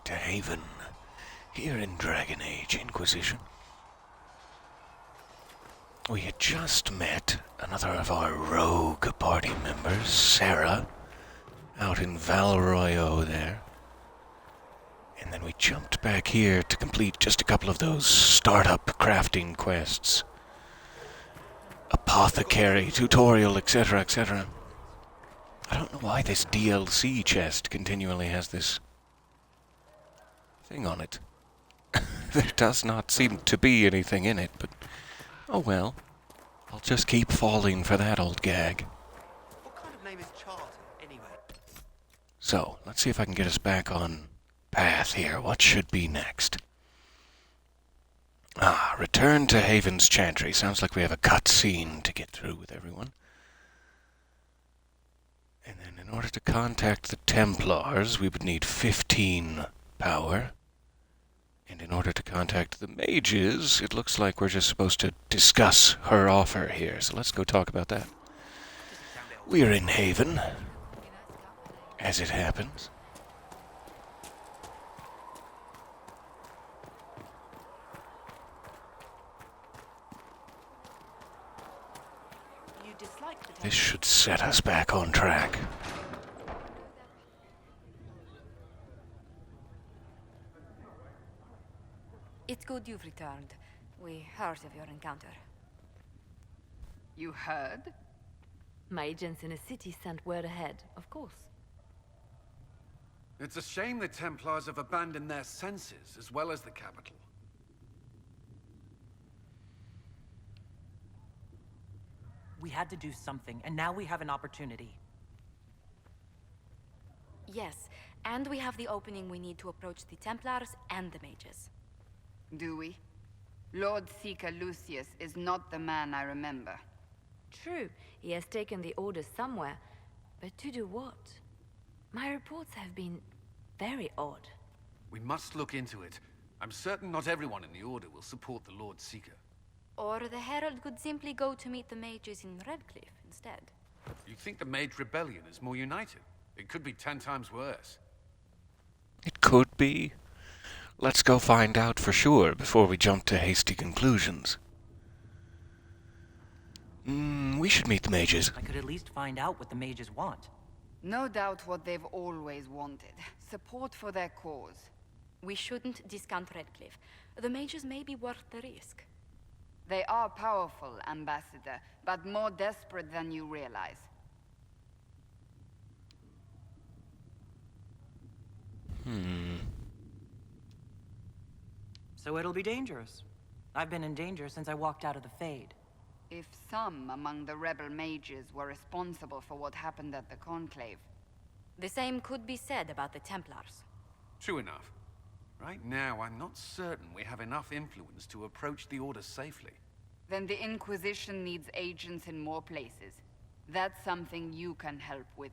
to Haven, here in Dragon Age Inquisition. We had just met another of our rogue party members, Sarah, out in Valroyo there. And then we jumped back here to complete just a couple of those startup crafting quests. Apothecary, tutorial, etc., etc. I don't know why this DLC chest continually has this thing on it. There does not seem to be anything in it, but oh well. I'll just keep falling for that old gag. What kind of name is Charter, anyway? So, let's see if I can get us back on path here. What should be next? Return to Haven's Chantry. Sounds like we have a cutscene to get through with everyone. And then in order to contact the Templars, we would need 15 power. And in order to contact the mages, it looks like we're just supposed to discuss her offer here. So let's go talk about that. We're in Haven, as it happens. This should set us back on track. It's good you've returned. We heard of your encounter. You heard? My agents in the city sent word ahead, of course. It's a shame the Templars have abandoned their senses, as well as the capital. We had to do something, and now we have an opportunity. Yes, and we have the opening we need to approach the Templars and the mages. Do we? Lord Seeker Lucius is not the man I remember. True, he has taken the orders somewhere, but to do what? My reports have been very odd. We must look into it. I'm certain not everyone in the Order will support the Lord Seeker. Or the Herald could simply go to meet the mages in Redcliffe instead. You think the Mage Rebellion is more united? It could be 10 times worse. It could be. Let's go find out for sure before we jump to hasty conclusions. We should meet the mages. I could at least find out what the mages want. No doubt what they've always wanted. Support for their cause. We shouldn't discount Redcliffe. The mages may be worth the risk. They are powerful, Ambassador, but more desperate than you realize. So it'll be dangerous. I've been in danger since I walked out of the Fade. If some among the rebel mages were responsible for what happened at the Conclave. The same could be said about the Templars. True enough. Right now, I'm not certain we have enough influence to approach the Order safely. Then the Inquisition needs agents in more places. That's something you can help with.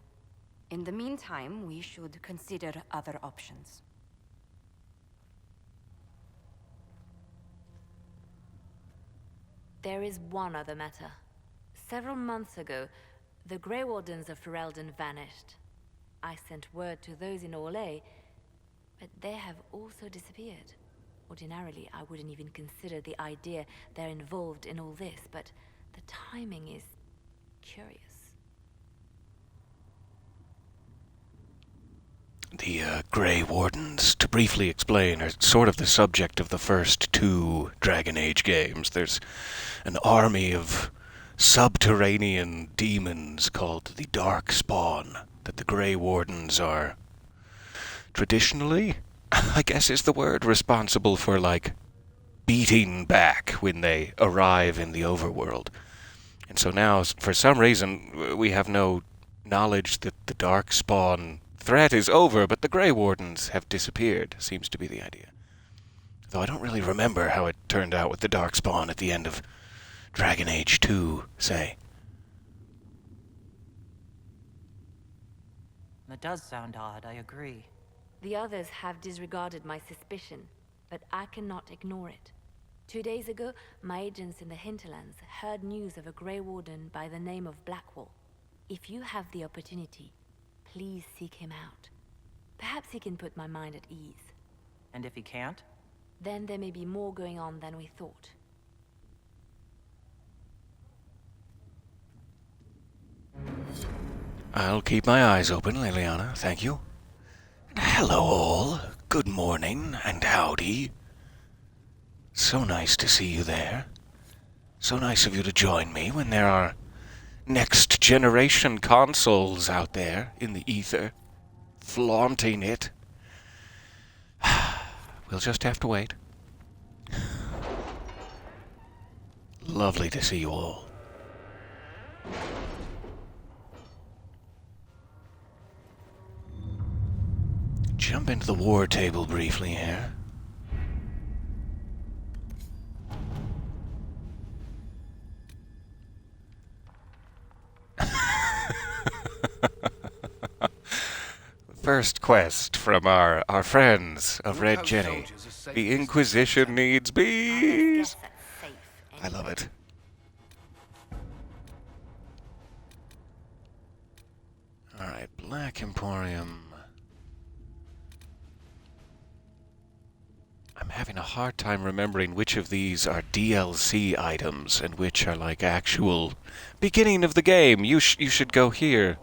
In the meantime, we should consider other options. There is one other matter. Several months ago, the Grey Wardens of Ferelden vanished. I sent word to those in Orlais, but they have also disappeared. Ordinarily, I wouldn't even consider the idea they're involved in all this, but the timing is curious. The Grey Wardens, to briefly explain, are sort of the subject of the first 2 Dragon Age games. There's an army of subterranean demons called the Darkspawn that the Grey Wardens are traditionally, I guess is the word, responsible for, like, beating back when they arrive in the overworld. And so now, for some reason, we have no knowledge that the Darkspawn threat is over, but the Grey Wardens have disappeared, seems to be the idea. Though I don't really remember how it turned out with the Darkspawn at the end of Dragon Age 2, say. That does sound odd, I agree. The others have disregarded my suspicion, but I cannot ignore it. 2 days ago, my agents in the hinterlands heard news of a Grey Warden by the name of Blackwall. If you have the opportunity, please seek him out. Perhaps he can put my mind at ease. And if he can't? Then there may be more going on than we thought. I'll keep my eyes open, Liliana, thank you. Hello all, good morning and howdy. So nice to see you there. So nice of you to join me when there are next generation consoles out there in the ether, flaunting it. We'll just have to wait. Lovely to see you all. Jump into the war table briefly here. First quest from our friends of Red Jenny. The Inquisition needs bees! I love it. Alright, Black Emporium. I'm having a hard time remembering which of these are DLC items and which are like actual beginning of the game. You should go here.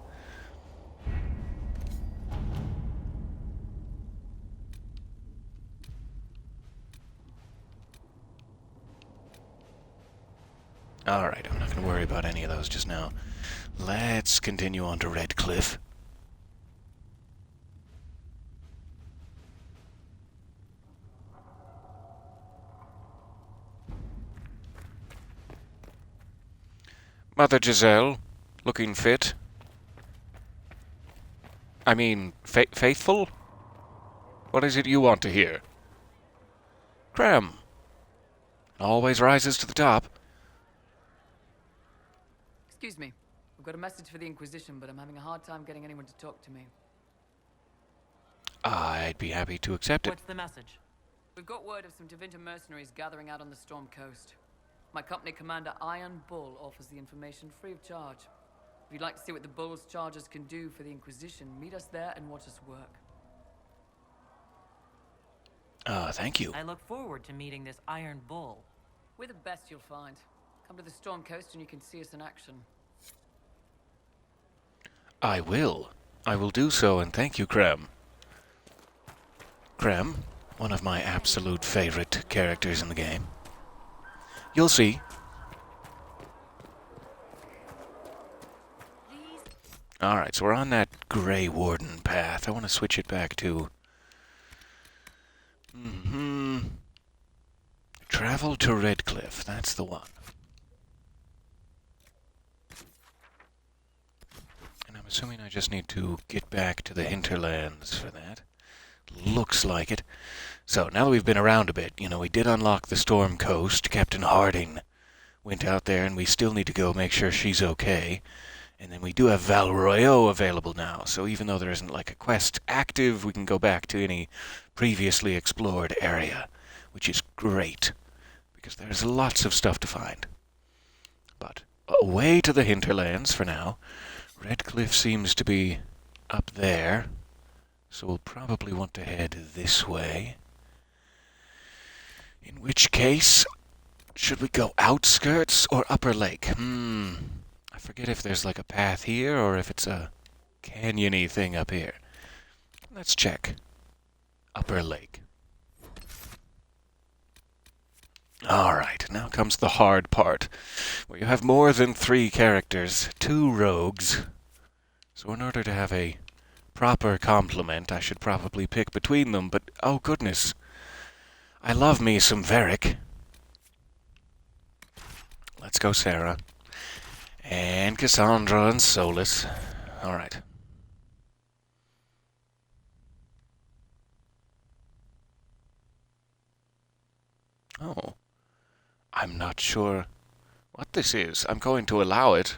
Alright, I'm not going to worry about any of those just now. Let's continue on to Redcliffe. Mother Giselle, looking fit. I mean, faithful? What is it you want to hear? Cram. Always rises to the top. Excuse me. I've got a message for the Inquisition, but I'm having a hard time getting anyone to talk to me. I'd be happy to accept it. What's the message? We've got word of some Tevinter mercenaries gathering out on the Storm Coast. My company commander, Iron Bull, offers the information free of charge. If you'd like to see what the Bull's charges can do for the Inquisition, meet us there and watch us work. Thank you. I look forward to meeting this Iron Bull. We're the best you'll find. Come to the Storm Coast and you can see us in action. I will. I will do so, and thank you, Krem. Krem, one of my absolute favorite characters in the game. You'll see. Alright, so we're on that Grey Warden path. I want to switch it back to... Travel to Redcliffe. That's the one. And I'm assuming I just need to get back to the hinterlands for that. Looks like it. So, now that we've been around a bit, we did unlock the Storm Coast. Captain Harding went out there, and we still need to go make sure she's okay. And then we do have Val Royeaux available now, so even though there isn't like a quest active, we can go back to any previously explored area, which is great, because there's lots of stuff to find. But away to the hinterlands for now. Redcliffe seems to be up there, so we'll probably want to head this way. In which case, should we go outskirts or upper lake? I forget if there's like a path here or if it's a canyon-y thing up here. Let's check. Upper lake. Alright, now comes the hard part, where you have more than 3 characters, 2 rogues. So in order to have a proper complement, I should probably pick between them, but oh goodness, I love me some Varric. Let's go Sarah. And Cassandra and Solus. Alright. Oh. I'm not sure what this is. I'm going to allow it.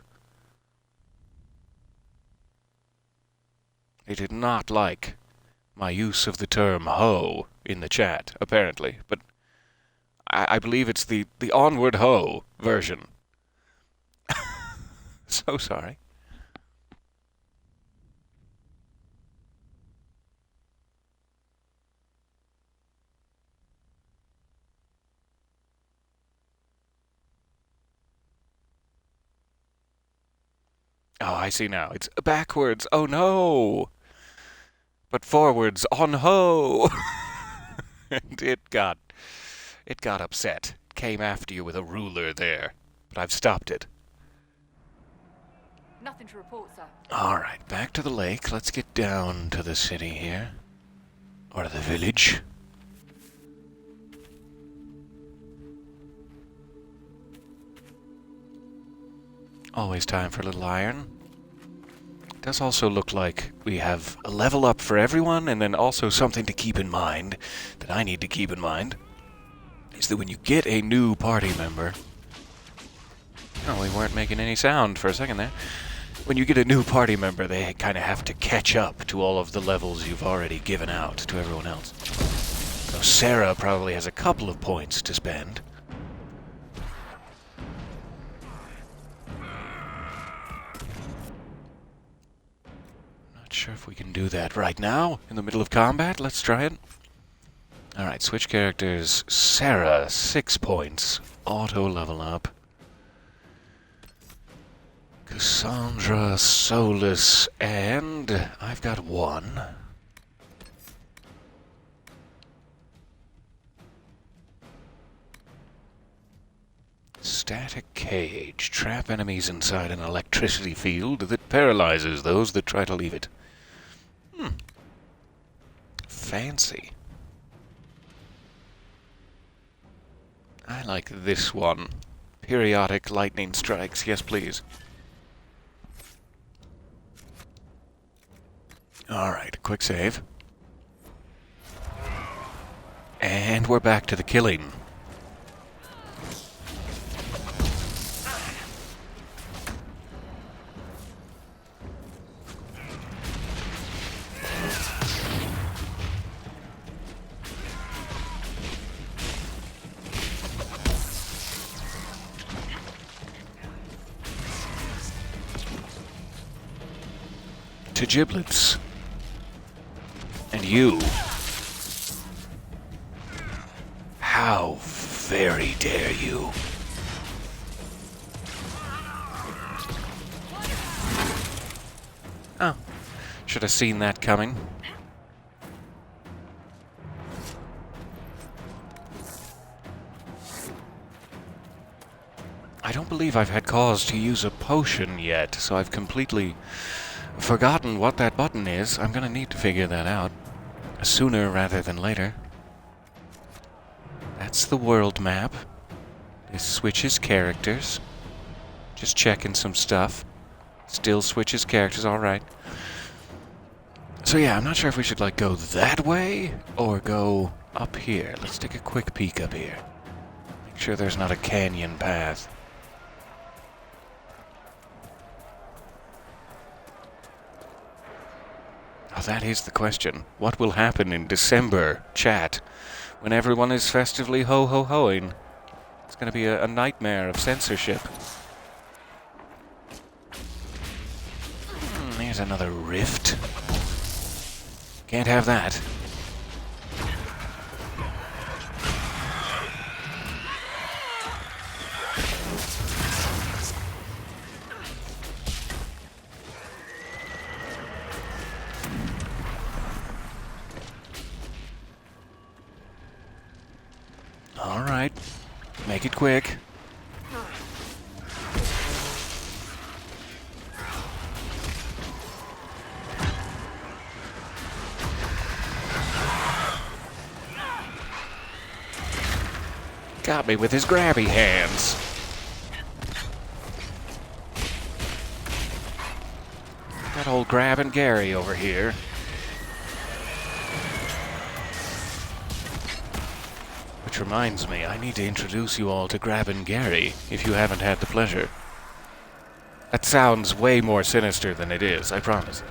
They did not like my use of the term hoe in the chat, apparently. But I believe it's the Onward Ho version. So sorry. Oh, I see now. It's backwards. Oh no! But forwards on ho! And it got upset. Came after you with a ruler there. But I've stopped it. Nothing to report, sir. Alright, back to the lake. Let's get down to the city here. Or to the village. Always time for a little iron. It does also look like we have a level up for everyone, and then also something to keep in mind, that I need to keep in mind, is that when you get a new party member... Oh, we weren't making any sound for a second there. When you get a new party member, they kind of have to catch up to all of the levels you've already given out to everyone else. So Sarah probably has a couple of points to spend. Not sure if we can do that right now, in the middle of combat. Let's try it. Alright, switch characters. Sarah, 6 points. Auto level up. Cassandra, Solus, and I've got 1. Static cage. Trap enemies inside an electricity field that paralyzes those that try to leave it. Fancy. I like this one. Periodic lightning strikes. Yes, please. Alright, quick save. And we're back to the killing. To giblets. And you. How very dare you? Oh. Should have seen that coming. I don't believe I've had cause to use a potion yet, so I've completely forgotten what that button is. I'm gonna need to figure that out. Sooner rather than later. That's the world map. This switches characters. Just checking some stuff. Still switches characters, alright. So yeah, I'm not sure if we should like go that way or go up here. Let's take a quick peek up here. Make sure there's not a canyon path. Oh, that is the question. What will happen in December, chat, when everyone is festively ho-ho-hoing? It's going to be a nightmare of censorship. Here's another rift. Can't have that. Alright. Make it quick. Got me with his grabby hands. Got old Grabbin' Gary over here. Which reminds me, I need to introduce you all to Grabbin' Gary, if you haven't had the pleasure. That sounds way more sinister than it is, I promise.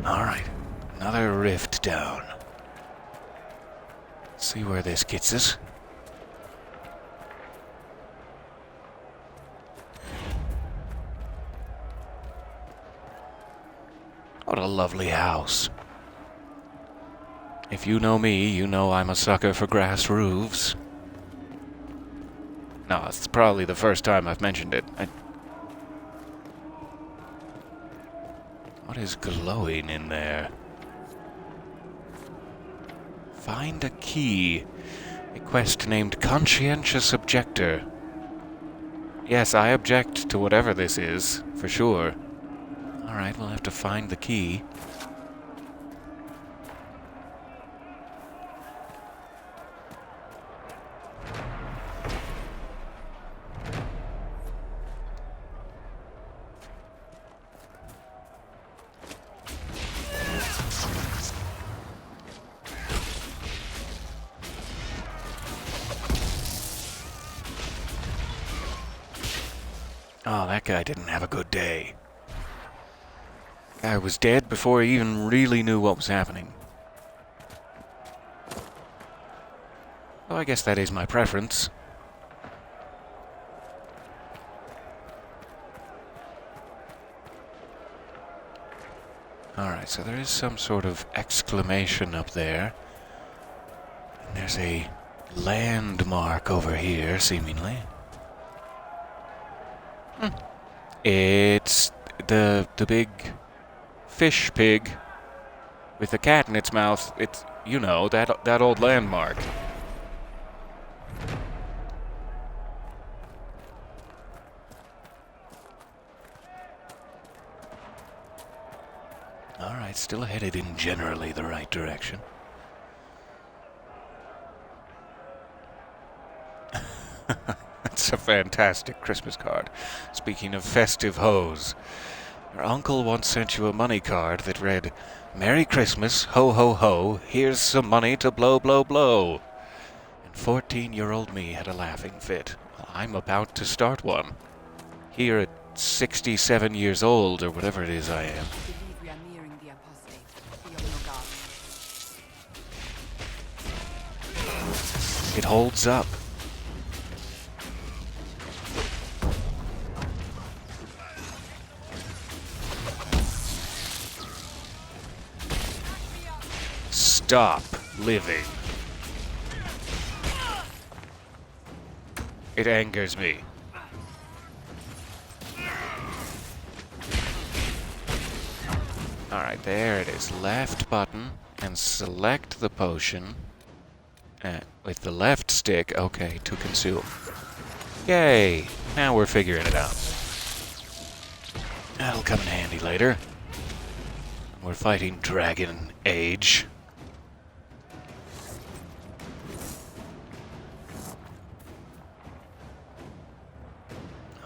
Alright, another rift down. Let's see where this gets us. What a lovely house. If you know me, you know I'm a sucker for grass roofs. No, it's probably the first time I've mentioned it. What is glowing in there? Find a key. A quest named Conscientious Objector. Yes, I object to whatever this is, for sure. Alright, we'll have to find the key. Oh, that guy didn't have a good day. Guy was dead before he even really knew what was happening. Well, I guess that is my preference. Alright, so there is some sort of exclamation up there. And there's a landmark over here, seemingly. It's the big fish pig with the cat in its mouth. It's, you know, that old landmark. Alright, still headed in generally the right direction. It's a fantastic Christmas card. Speaking of festive hoes, your uncle once sent you a money card that read, "Merry Christmas, ho ho ho, here's some money to blow blow blow." And 14-year-old me had a laughing fit. Well, I'm about to start one. Here at 67 years old, or whatever it is I am. I believe we are nearing the apostate. Be on your guard. It holds up. Stop living. It angers me. Alright, there it is. Left button and select the potion. With the left stick, okay, to consume. Yay! Now we're figuring it out. That'll come in handy later. We're fighting Dragon Age.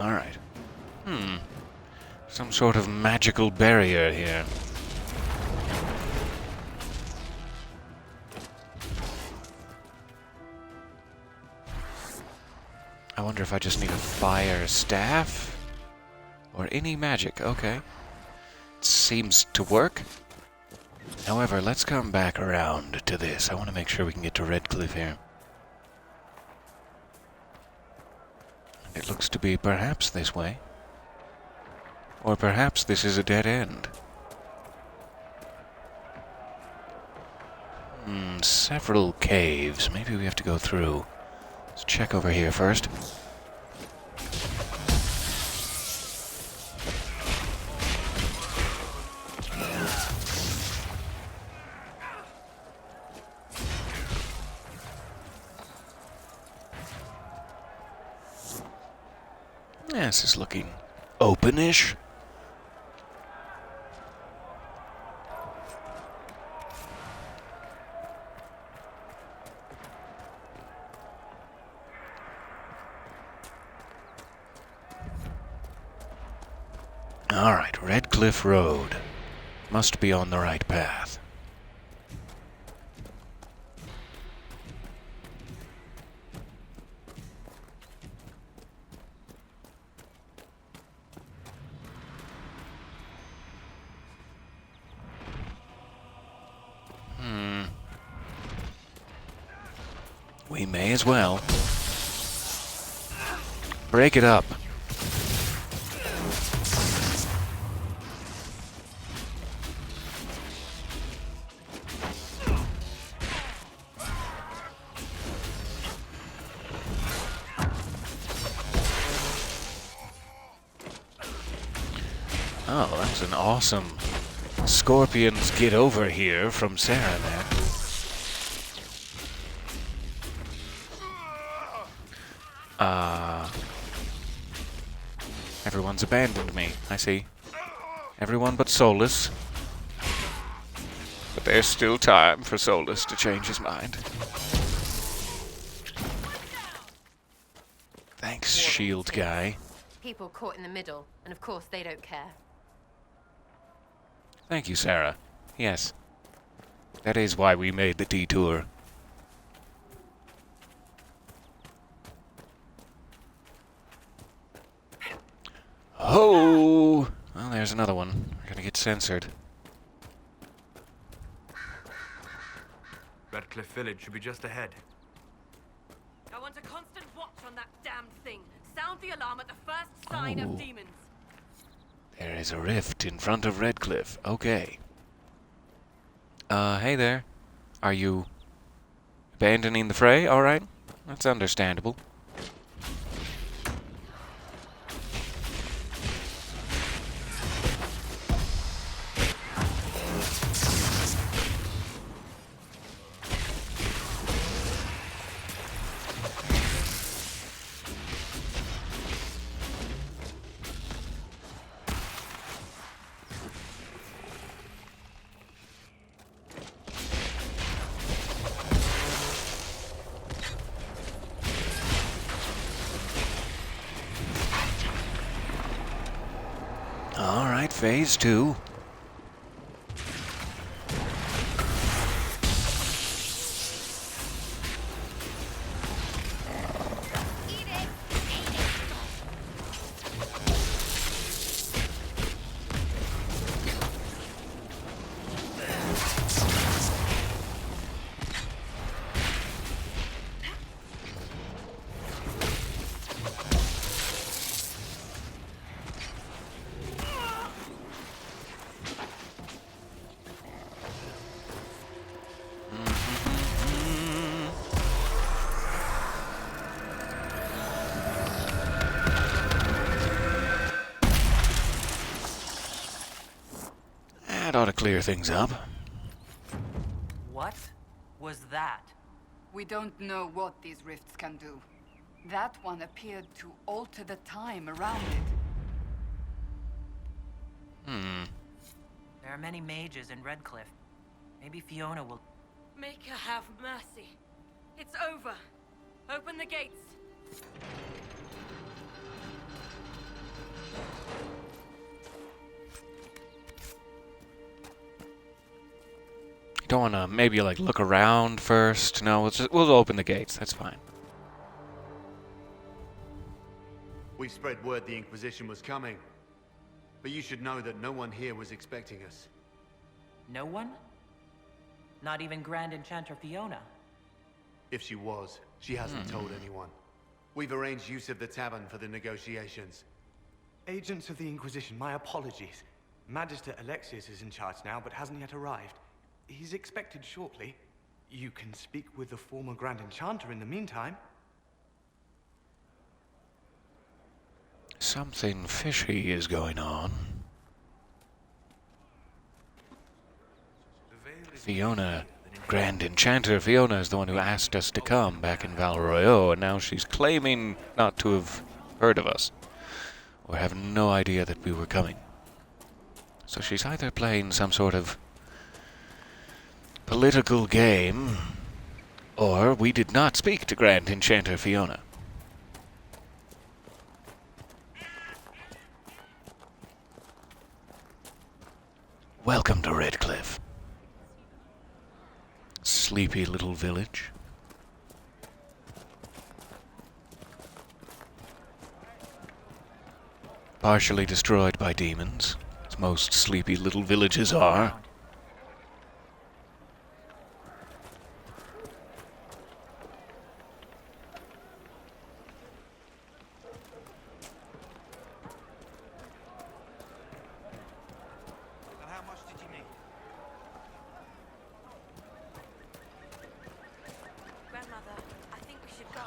Alright. Some sort of magical barrier here. I wonder if I just need a fire staff? Or any magic, okay. Seems to work. However, let's come back around to this. I want to make sure we can get to Redcliffe here. It looks to be perhaps this way. Or perhaps this is a dead end. Several caves. Maybe we have to go through. Let's check over here first. Yeah, this is looking openish. Alright, Redcliffe Road. Must be on the right path. We may as well. Break it up. Oh, that was an awesome Scorpions Get Over Here from Sarah there. Everyone's abandoned me, I see. Everyone but Solus. But there's still time for Solus to change his mind. Thanks, shield guy. People caught in the middle, and of course they don't care. Thank you, Sarah. Yes. That is why we made the detour. Oh! Well, there's another one. We're gonna get censored. Redcliffe village should be just ahead. I want a constant watch on that damned thing. Sound the alarm at the first sign of demons. There is a rift in front of Redcliffe. Okay. Hey there. Are you abandoning the fray? Alright. That's understandable. Alright, phase 2. That ought to clear things up. What was that? We don't know what these rifts can do. That one appeared to alter the time around it. There are many mages in Redcliffe. Maybe Fiona will... Make her have mercy. It's over. Open the gates. You don't want to maybe like look around first? No, we'll open the gates. That's fine. We spread word the Inquisition was coming. But you should know that no one here was expecting us. No one? Not even Grand Enchanter Fiona? If she was, she hasn't told anyone. We've arranged use of the tavern for the negotiations. Agents of the Inquisition, my apologies. Magister Alexius is in charge now, but hasn't yet arrived. He's expected shortly. You can speak with the former Grand Enchanter in the meantime. Something fishy is going on. Fiona, Grand Enchanter Fiona, is the one who asked us to come back in Val Royeaux, and now she's claiming not to have heard of us, or have no idea that we were coming. So she's either playing some sort of political game, or we did not speak to Grand Enchanter Fiona. Welcome to Redcliffe. Sleepy little village. Partially destroyed by demons, as most sleepy little villages are.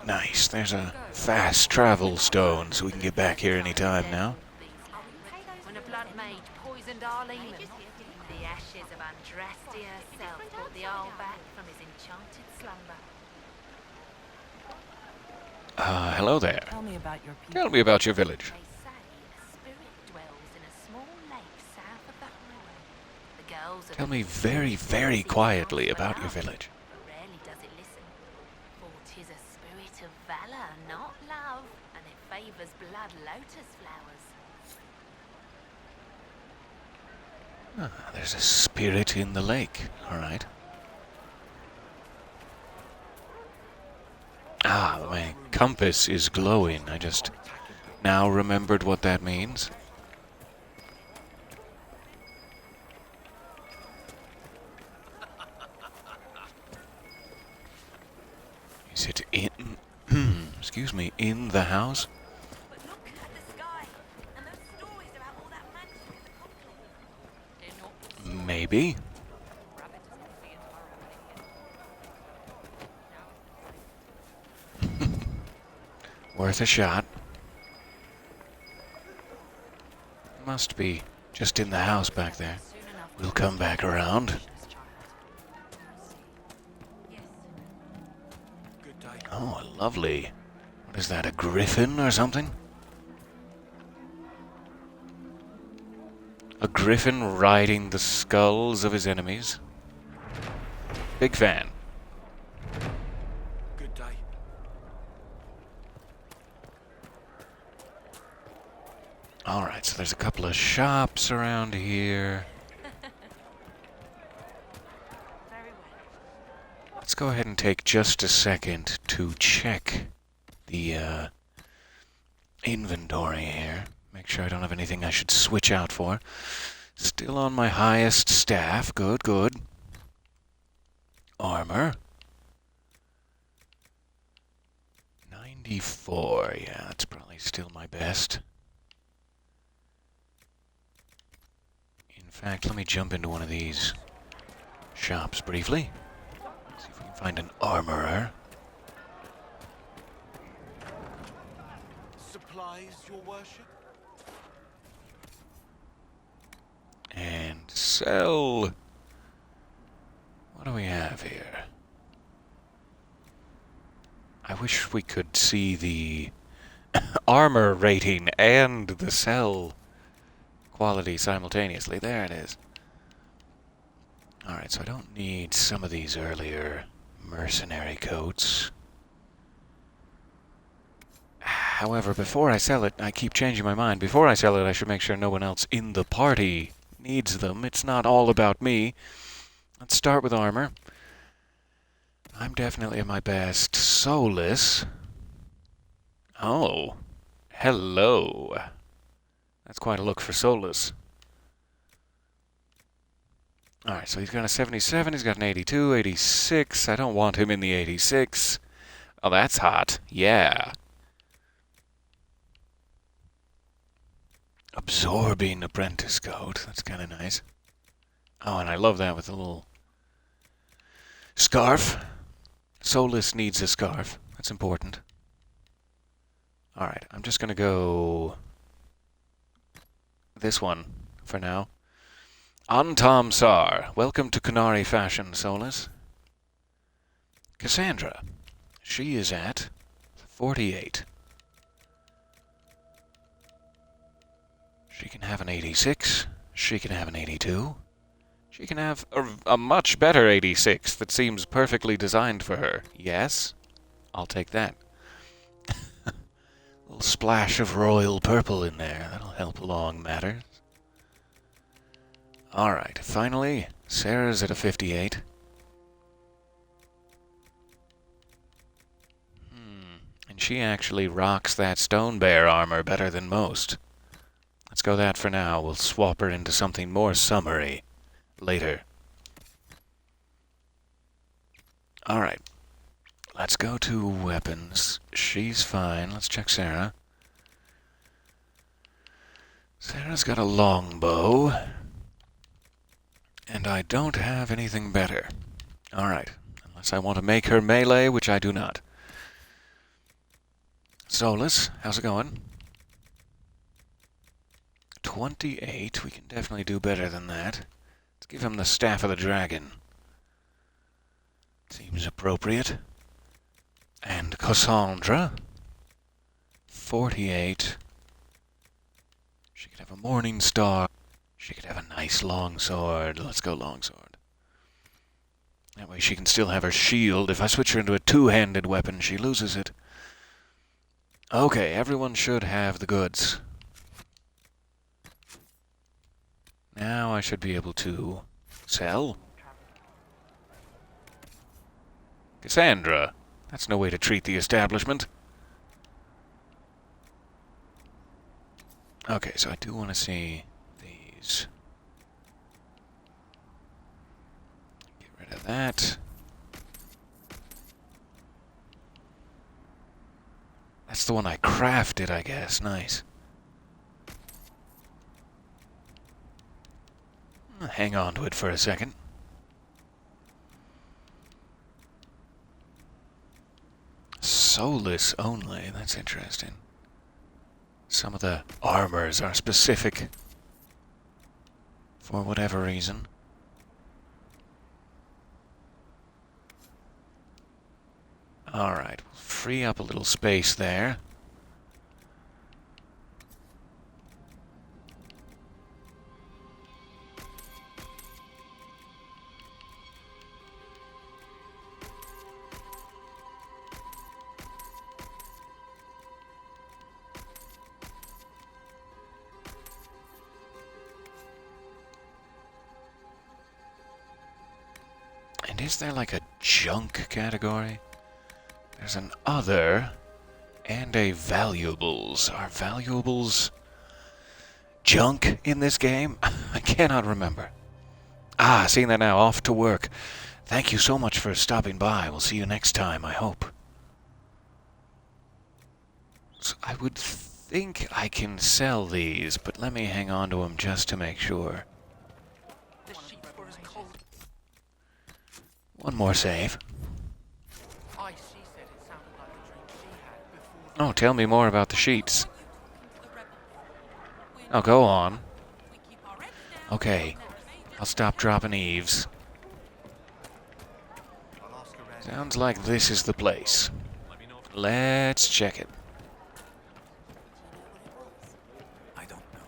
Nice, there's a fast travel stone, so we can get back here anytime now. when a blood mage poisoned our Lehman. The ashes of Andraste herself brought the Arl back from his enchanted slumber. Hello there. Tell me about your people. Tell me about your village. They say a spirit dwells in a small lake south of the highway. The girls of Tell the me very, very quietly about your village. but rarely does it listen. For 'tis a spirit of valor, not love, and it favors blood lotus flowers. There's a spirit in the lake. All right. My compass is glowing. I just now remembered what that means. Is it in... excuse me, in the house? But look at the sky, and those stories about all that magic in the conclave. Maybe. Worth a shot. Must be just in the house back there. We'll come back around. Oh, lovely. What is that, a griffin or something? A griffin riding the skulls of his enemies. Big fan. Good day. Alright, so there's a couple of shops around here. Let's go ahead and take just a second to check the inventory here. Make sure I don't have anything I should switch out for. Still on my highest staff. Good, good. Armor. 94. Yeah, that's probably still my best. In fact, let me jump into one of these shops briefly. See if we can find an armorer. Supplies, your worship? And sell. What do we have here? I wish we could see the armor rating and the sell quality simultaneously. There it is. Alright, so I don't need some of these earlier mercenary coats. However, before I sell it, I keep changing my mind. Before I sell it, I should make sure no one else in the party needs them. It's not all about me. Let's start with armor. I'm definitely at my best. Soulless. Oh. Hello. That's quite a look for Soulless. Alright, so he's got a 77, he's got an 82, 86. I don't want him in the 86. Oh, that's hot. Yeah. Absorbing apprentice coat. That's kind of nice. Oh, and I love that with a little scarf. Soulless needs a scarf. That's important. Alright, I'm just going to go this one for now. Antam Sar. Welcome to Canary Fashion, Soulless. Cassandra. She is at 48. She can have an 86. She can have an 82. She can have a much better 86 that seems perfectly designed for her. Yes, I'll take that. A little splash of royal purple in there. That'll help along matters. Alright, finally, Sarah's at a 58. And she actually rocks that stone bear armor better than most. Let's go that for now. We'll swap her into something more summery later. Alright. Let's go to weapons. She's fine. Let's check Sarah. Sarah's got a longbow. And I don't have anything better. Alright. Unless I want to make her melee, which I do not. Soulless, how's it going? 28. We can definitely do better than that. Let's give him the Staff of the Dragon. Seems appropriate. And Cassandra. 48. She could have a Morning Star. She could have a nice longsword. Let's go longsword. That way she can still have her shield. If I switch her into a two-handed weapon, she loses it. Okay, everyone should have the goods. Now I should be able to sell. Cassandra, that's no way to treat the establishment. Okay, so I do want to see these. Get rid of that. That's the one I crafted, I guess. Nice. I'll hang on to it for a second. Soulless only. That's interesting. Some of the armors are specific for whatever reason. Alright, we'll free up a little space there. And is there like a junk category? There's an other and a valuables. Are valuables junk in this game? I cannot remember. Ah, seeing that now, off to work. Thank you so much for stopping by. We'll see you next time, I hope. So I would think I can sell these, but let me hang on to them just to make sure. One more save. Oh, tell me more about the sheets. Oh, go on. Okay, I'll stop dropping eaves. Sounds like this is the place. Let's check it. I don't know.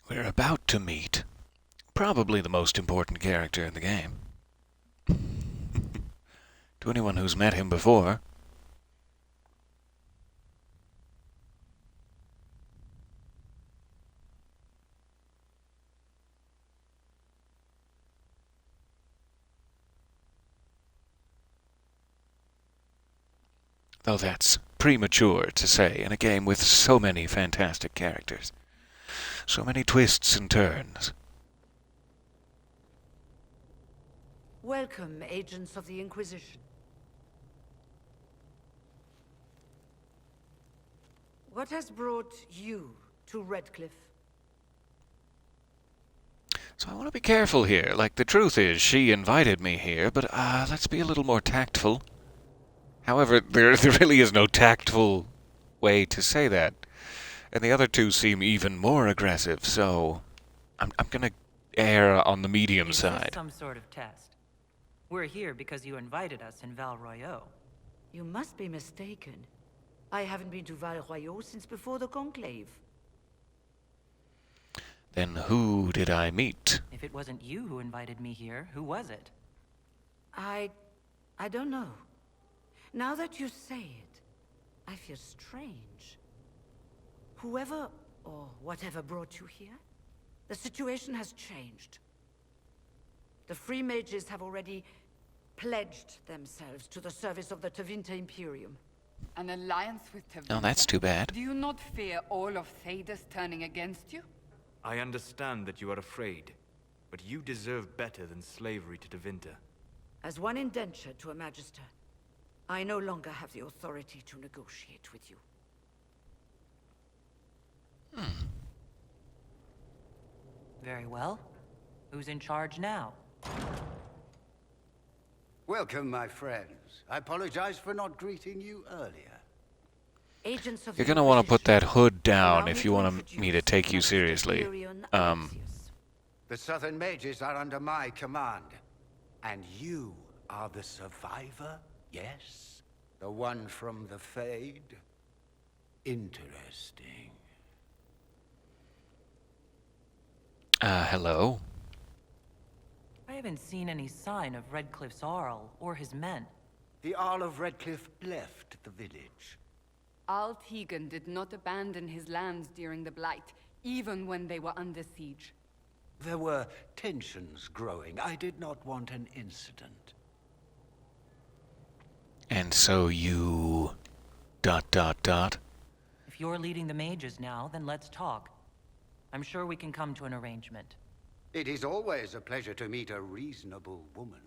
We're about to meet probably the most important character in the game. To anyone who's met him before. Though that's premature to say in a game with so many fantastic characters. So many twists and turns. Welcome, agents of the Inquisition. What has brought you to Redcliffe? So I want to be careful here. Like, the truth is, she invited me here, but let's be a little more tactful. However, there really is no tactful way to say that. And the other two seem even more aggressive, so I'm gonna err on the medium side. Is this some sort of test? We're here because you invited us in Val Royeaux. You must be mistaken. I haven't been to Val Royeaux since before the Conclave. Then who did I meet? If it wasn't you who invited me here, who was it? I don't know. Now that you say it, I feel strange. Whoever or whatever brought you here, the situation has changed. The Free Mages have already pledged themselves to the service of the Tevinter Imperium. An alliance with Tevinter? Oh, that's too bad. Do you not fear all of Thedas turning against you? I understand that you are afraid, but you deserve better than slavery to Tevinter. As one indentured to a Magister, I no longer have the authority to negotiate with you. Very well. Who's in charge now? Welcome, my friends. I apologize for not greeting you earlier. Agents of You're the gonna want to put that Inquisition. hood down Allow if me you to want me to introduce take you Master seriously. Tyrion Alexius. The Southern Mages are under my command. And you are the survivor, yes? The one from the Fade? Interesting. Hello? I haven't seen any sign of Redcliffe's Arl or his men. The Earl of Redcliffe left the village. Al Tegan did not abandon his lands during the Blight, even when they were under siege. There were tensions growing. I did not want an incident. And so you... ... If you're leading the mages now, then let's talk. I'm sure we can come to an arrangement. It is always a pleasure to meet a reasonable woman.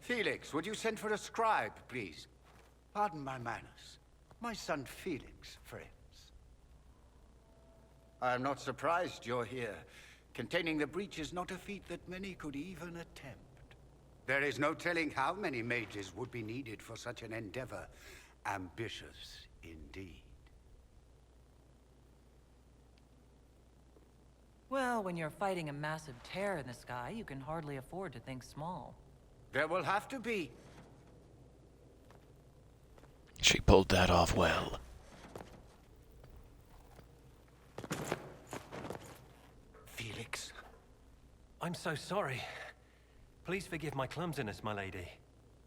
Felix, would you send for a scribe, please? Pardon my manners. My son Felix, friends. I am not surprised you're here. Containing the breach is not a feat that many could even attempt. There is no telling how many mages would be needed for such an endeavor. Ambitious, indeed. Well, when you're fighting a massive tear in the sky, you can hardly afford to think small. There will have to be. She pulled that off well. Felix. I'm so sorry. Please forgive my clumsiness, my lady.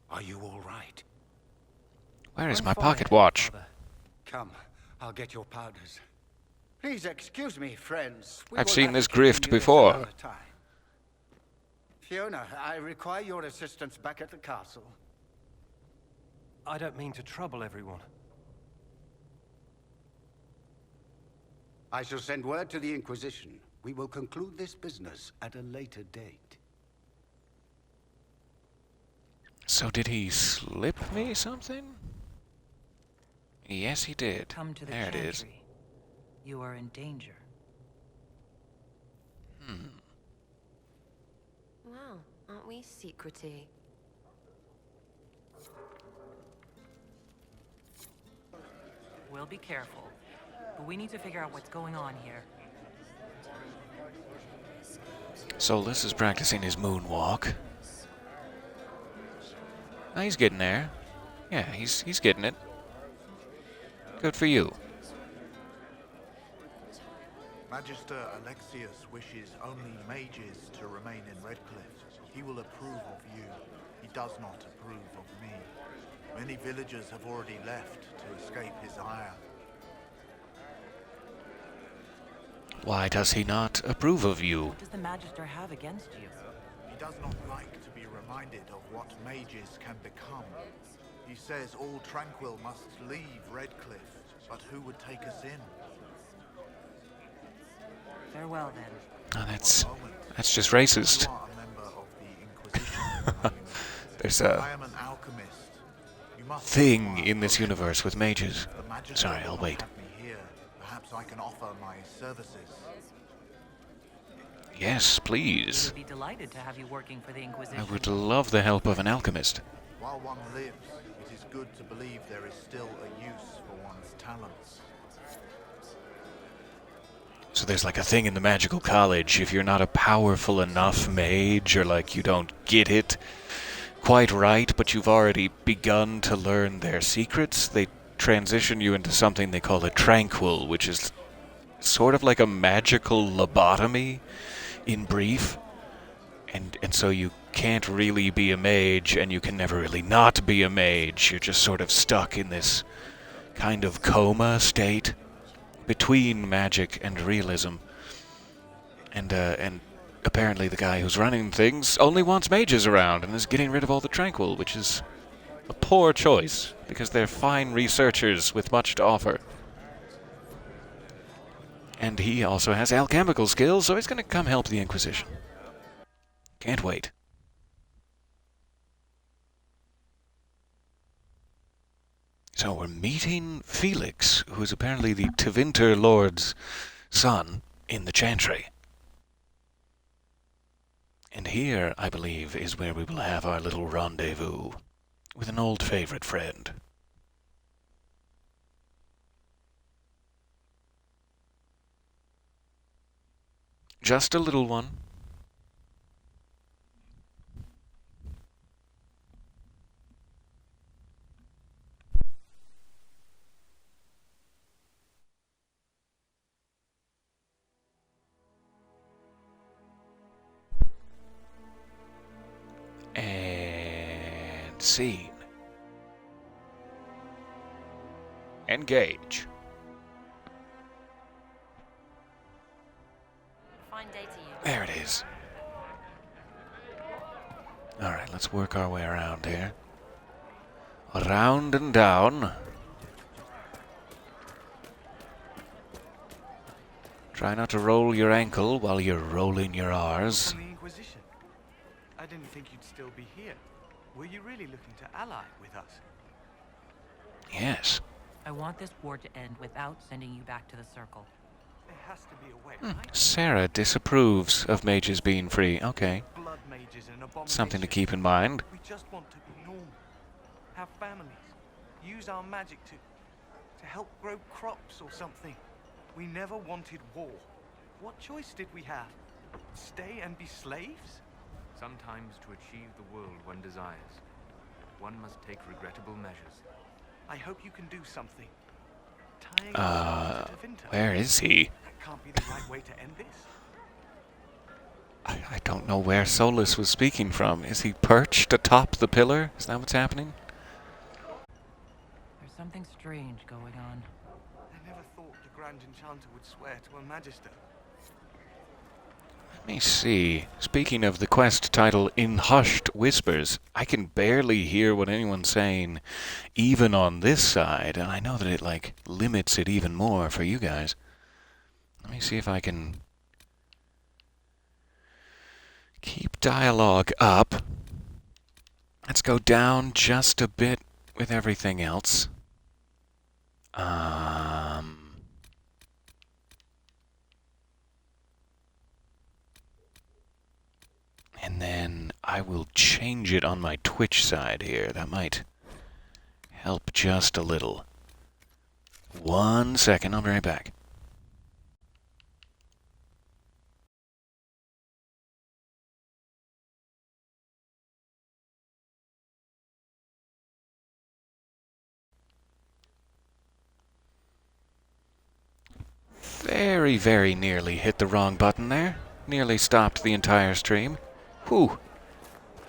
Are you all right? Where is I'm my fine, pocket watch? Father. Come, I'll get your powders. Please excuse me, friends. I've seen this grift before. Fiona, I require your assistance back at the castle. I don't mean to trouble everyone. I shall send word to the Inquisition. We will conclude this business at a later date. So did he slip me something? Yes, he did. Come to the There it is. chantry. You are in danger. Wow, aren't we secrety? We'll be careful. But we need to figure out what's going on here. Solus is practicing his moonwalk. Oh, he's getting there. Yeah, he's getting it. Good for you. Magister Alexius wishes only mages to remain in Redcliffe. He will approve of you. He does not approve of me. Many villagers have already left to escape his ire. Why does he not approve of you? What does the Magister have against you? He does not like to be reminded of what mages can become. He says all tranquil must leave Redcliffe, but who would take us in? Farewell, then. Oh, that's just racist. You are a member of the Inquisition. There's I a am an alchemist. You must thing in this universe with mages. The Magister Sorry, will I'll not wait. have me here. Perhaps I can offer my services. Yes, please. We'd be delighted to have you working for the Inquisition. I would love the help of an alchemist. While one lives, it is good to believe there is still a use for one's talents. So there's like a thing in the magical college, if you're not a powerful enough mage, or like you don't get it quite right, but you've already begun to learn their secrets, they transition you into something they call a tranquil, which is sort of like a magical lobotomy, in brief. And so you can't really be a mage, and you can never really not be a mage. You're just sort of stuck in this kind of coma state between magic and realism. And apparently the guy who's running things only wants mages around and is getting rid of all the tranquil, which is a poor choice, because they're fine researchers with much to offer. And he also has alchemical skills, so he's going to come help the Inquisition. Can't wait. So we're meeting Felix, who is apparently the Tevinter Lord's son, in the Chantry. And here, I believe, is where we will have our little rendezvous with an old favorite friend. Just a little one. And scene. Engage. Fine day to you. There it is. Alright, let's work our way around here. Around and down. Try not to roll your ankle while you're rolling your R's. From the Inquisition. I didn't think you'd still be here. Were you really looking to ally with us? Yes. I want this war to end without sending you back to the Circle. There has to be a way, right? Sarah disapproves of mages being free. Okay. Blood mages and abominations. Something to keep in mind. We just want to be normal. Have families. Use our magic to help grow crops or something. We never wanted war. What choice did we have? Stay and be slaves? Sometimes to achieve the world one desires, one must take regrettable measures. I hope you can do something. Tying us to Tevinter. Where is he? That can't be the right way to end this. I don't know where Solus was speaking from. Is he perched atop the pillar? Is that what's happening? There's something strange going on. I never thought the Grand Enchanter would swear to a Magister. Let me see. Speaking of the quest title, In Hushed Whispers, I can barely hear what anyone's saying, even on this side, and I know that it, limits it even more for you guys. Let me see if I can keep dialogue up. Let's go down just a bit with everything else. And then I will change it on my Twitch side here. That might help just a little. 1 second, I'll be right back. Very, very nearly hit the wrong button there. Nearly stopped the entire stream. Whew.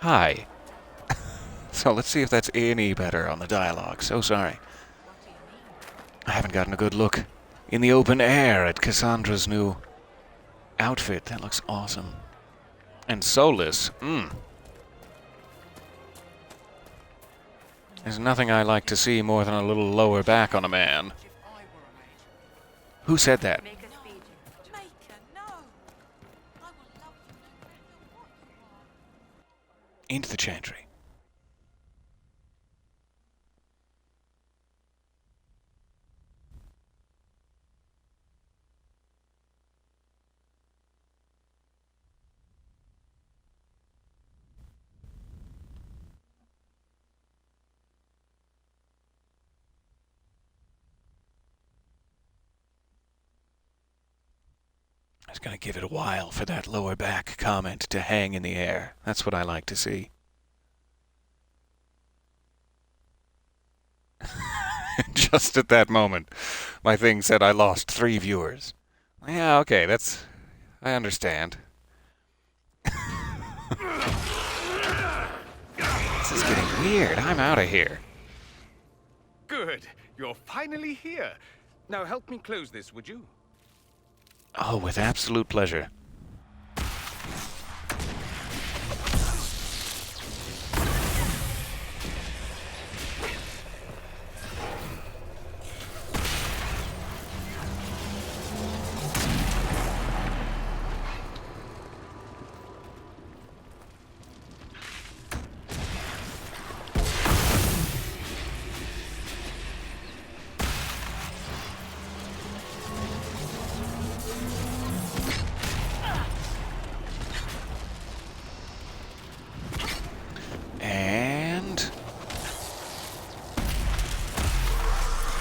Hi. So let's see if that's any better on the dialogue. So sorry. I haven't gotten a good look in the open air at Cassandra's new outfit. That looks awesome. And Solus. There's nothing I like to see more than a little lower back on a man. Who said that? Into the Chantry. I was going to give it a while for that lower back comment to hang in the air. That's what I like to see. Just at that moment, my thing said I lost 3 viewers. Yeah, okay, I understand. This is getting weird. I'm out of here. Good. You're finally here. Now help me close this, would you? Oh, with absolute pleasure.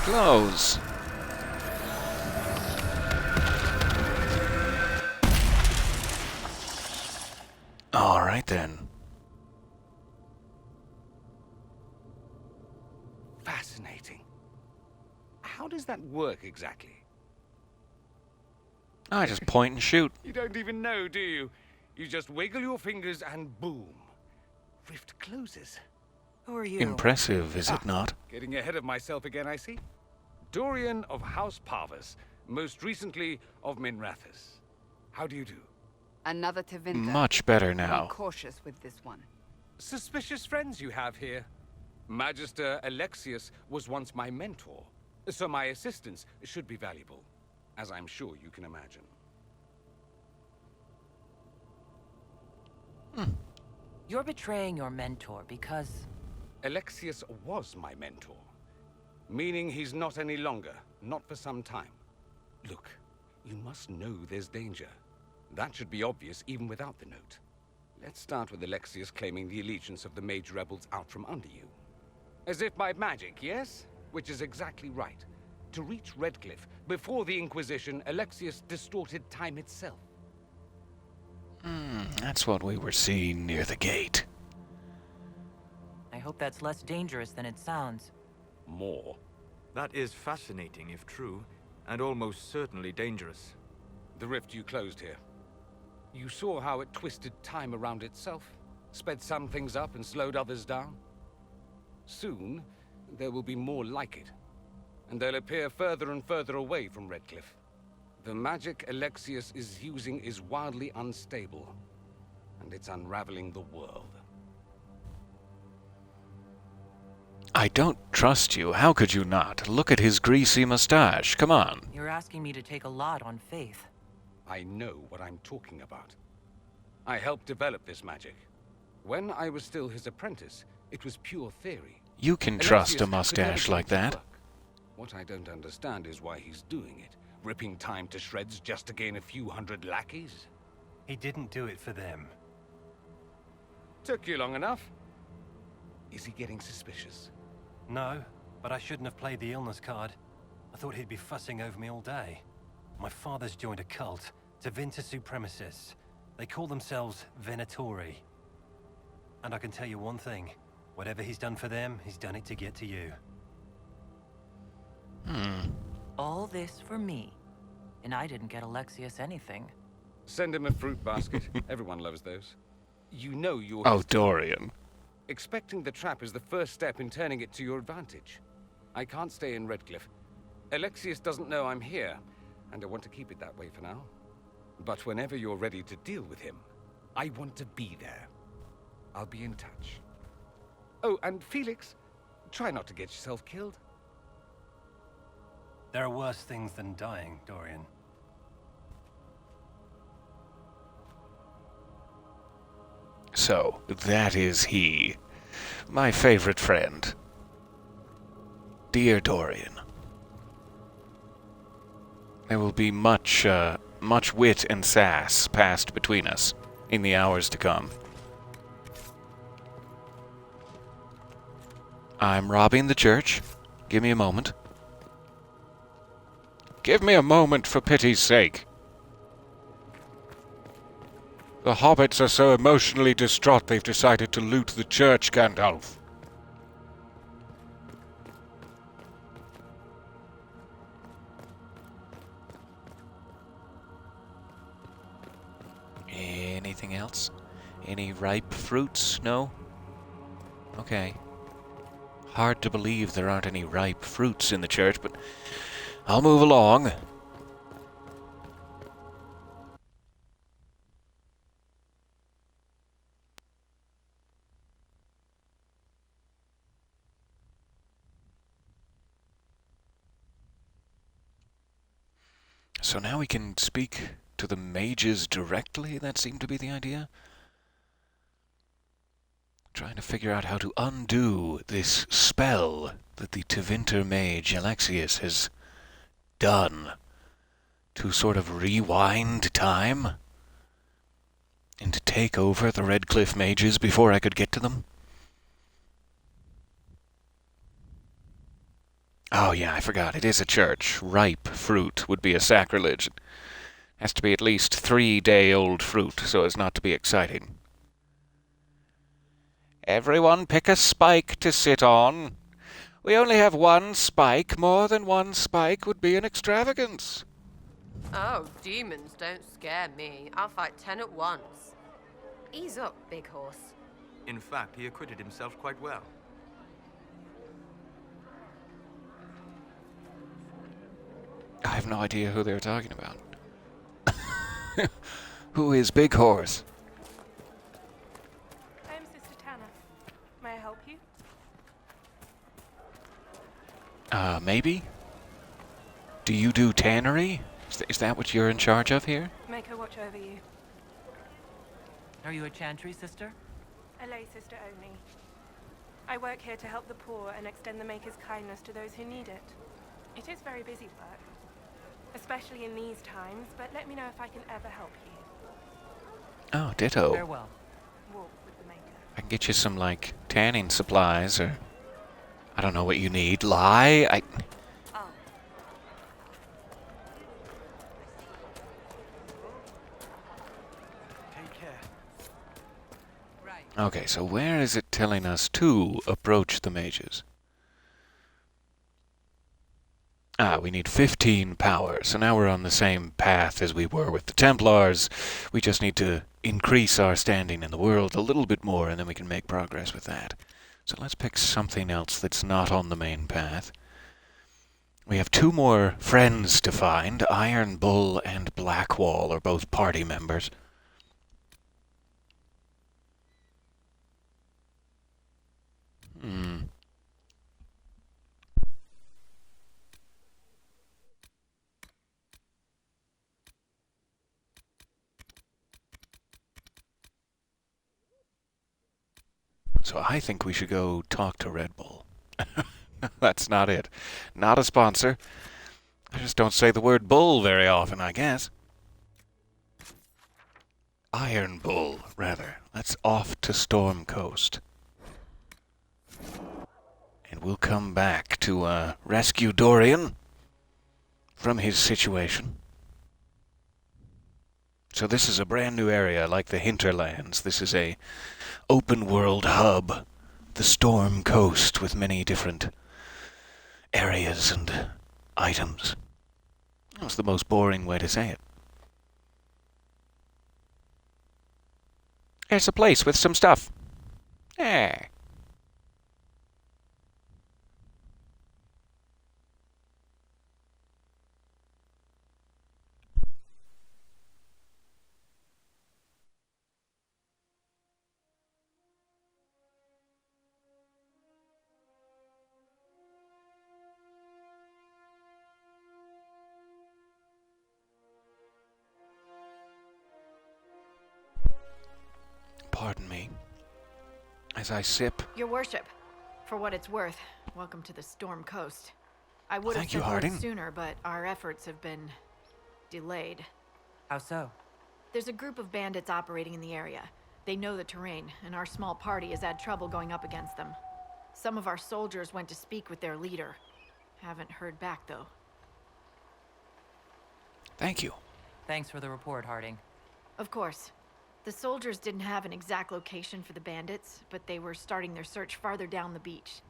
Close. All right then. Fascinating. How does that work exactly? I just point and shoot. You don't even know, do you? You just wiggle your fingers and boom. Rift closes. Who are you? Impressive, is it not? Getting ahead of myself again, I see. Dorian of House Parvus, most recently of Minrathous. How do you do? Another Tevinter. Much better now. Be cautious with this one. Suspicious friends you have here. Magister Alexius was once my mentor, so my assistance should be valuable, as I'm sure you can imagine. You're betraying your mentor because... Alexius was my mentor, meaning he's not any longer, not for some time. Look, you must know there's danger. That should be obvious even without the note. Let's start with Alexius claiming the allegiance of the mage rebels out from under you. As if by magic, yes? Which is exactly right. To reach Redcliffe, before the Inquisition, Alexius distorted time itself. That's what we were seeing near the gate. I hope that's less dangerous than it sounds. More. That is fascinating if true, and almost certainly dangerous. The rift you closed here. You saw how it twisted time around itself, sped some things up and slowed others down. Soon, there will be more like it, and they'll appear further and further away from Redcliffe. The magic Alexius is using is wildly unstable, and it's unraveling the world. I don't trust you. How could you not? Look at his greasy mustache. Come on. You're asking me to take a lot on faith. I know what I'm talking about. I helped develop this magic. When I was still his apprentice, it was pure theory. You can Alexius trust a could never mustache get like it to that. work. What I don't understand is why he's doing it, ripping time to shreds just to gain a few hundred lackeys. He didn't do it for them. Took you long enough. Is he getting suspicious? No, but I shouldn't have played the illness card. I thought he'd be fussing over me all day. My father's joined a cult, Tevinter Supremacists. They call themselves Venatori. And I can tell you one thing. Whatever he's done for them, he's done it to get to you. All this for me. And I didn't get Alexius anything. Send him a fruit basket. Everyone loves those. You know you're... Oh, Dorian. Expecting the trap is the first step in turning it to your advantage. I can't stay in Redcliffe. Alexius doesn't know I'm here, and I want to keep it that way for now. But whenever you're ready to deal with him, I want to be there. I'll be in touch. Oh, and Felix, try not to get yourself killed. There are worse things than dying, Dorian. So, that is he. My favorite friend. Dear Dorian. There will be much wit and sass passed between us in the hours to come. I'm robbing the church. Give me a moment. Give me a moment, for pity's sake. The hobbits are so emotionally distraught they've decided to loot the church, Gandalf. Anything else? Any ripe fruits? No? Okay. Hard to believe there aren't any ripe fruits in the church, but I'll move along. So now we can speak to the mages directly? That seemed to be the idea. Trying to figure out how to undo this spell that the Tevinter mage Alexius has done to sort of rewind time and to take over the Redcliffe mages before I could get to them. Oh yeah, I forgot. It is a church. Ripe fruit would be a sacrilege. It has to be at least 3-day-old fruit so as not to be exciting. Everyone pick a spike to sit on. We only have one spike. More than one spike would be an extravagance. Oh, demons don't scare me. I'll fight 10 at once. Ease up, big horse. In fact, he acquitted himself quite well. I have no idea who they're talking about. Who is Big Horse? I'm Sister Tanner. May I help you? Maybe? Do you do tannery? Is that what you're in charge of here? Make her watch over you. Are you a chantry sister? A lay sister only. I work here to help the poor and extend the Maker's kindness to those who need it. It is very busy work, especially in these times, but let me know if I can ever help you. Oh, ditto. Farewell. Walk with the Maker. I can get you some, like, tanning supplies, or... I don't know what you need. Lye? Oh. Take care. Right. Okay, so where is it telling us to approach the mages? Ah, we need 15 power, so now we're on the same path as we were with the Templars. We just need to increase our standing in the world a little bit more, and then we can make progress with that. So let's pick something else that's not on the main path. We have 2 more friends to find. Iron Bull and Blackwall are both party members. So I think we should go talk to Red Bull. That's not it. Not a sponsor. I just don't say the word bull very often, I guess. Iron Bull, rather. Let's off to Storm Coast. And we'll come back to rescue Dorian from his situation. So this is a brand new area like the Hinterlands. This is a open world hub, the Storm Coast, with many different areas and items. That's the most boring way to say it. There's a place with some stuff. Eh. Pardon me, as I sip. Your worship, for what it's worth, welcome to the Storm Coast. I would have Thank you, sent word Harding. sooner, but our efforts have been delayed. How so? There's a group of bandits operating in the area. They know the terrain, and our small party has had trouble going up against them. Some of our soldiers went to speak with their leader. Haven't heard back, though. Thank you. Thanks for the report, Harding. Of course. The soldiers didn't have an exact location for the bandits, but they were starting their search farther down the beach.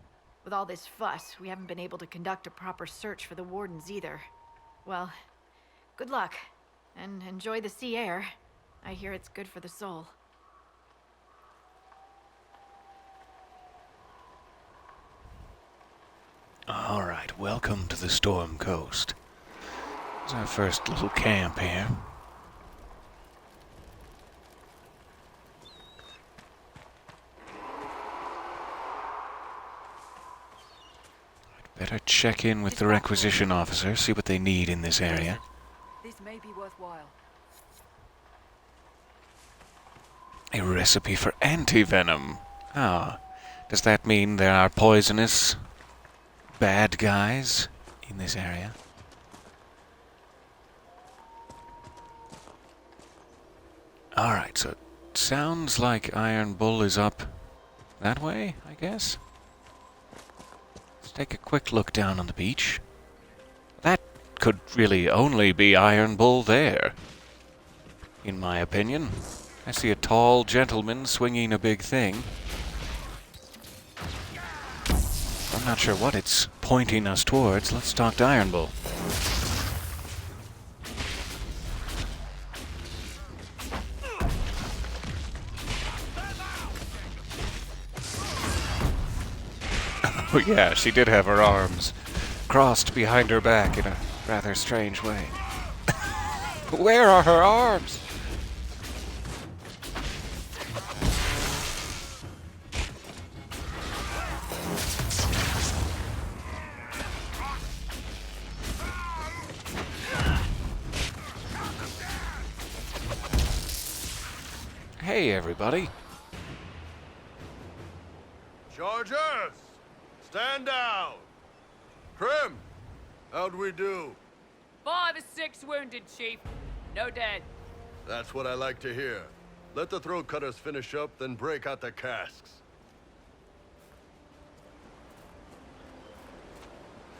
With all this fuss, we haven't been able to conduct a proper search for the Wardens either. Well, good luck, and enjoy the sea air. I hear it's good for the soul. Alright, welcome to the Storm Coast. This is our first little camp here. Better check in with the requisition officer, see what they need in this area. This may be worthwhile. A recipe for anti-venom. Ah, does that mean there are poisonous bad guys in this area? Alright, so it sounds like Iron Bull is up that way, I guess? Let's take a quick look down on the beach. That could really only be Iron Bull there, in my opinion. I see a tall gentleman swinging a big thing. I'm not sure what it's pointing us towards. Let's talk to Iron Bull. Oh yeah, she did have her arms crossed behind her back in a rather strange way. Where are her arms? Hey, everybody. Chargers! Stand down! Krim! How'd we do? 5 or 6 wounded, Chief. No dead. That's what I like to hear. Let the throat cutters finish up, then break out the casks.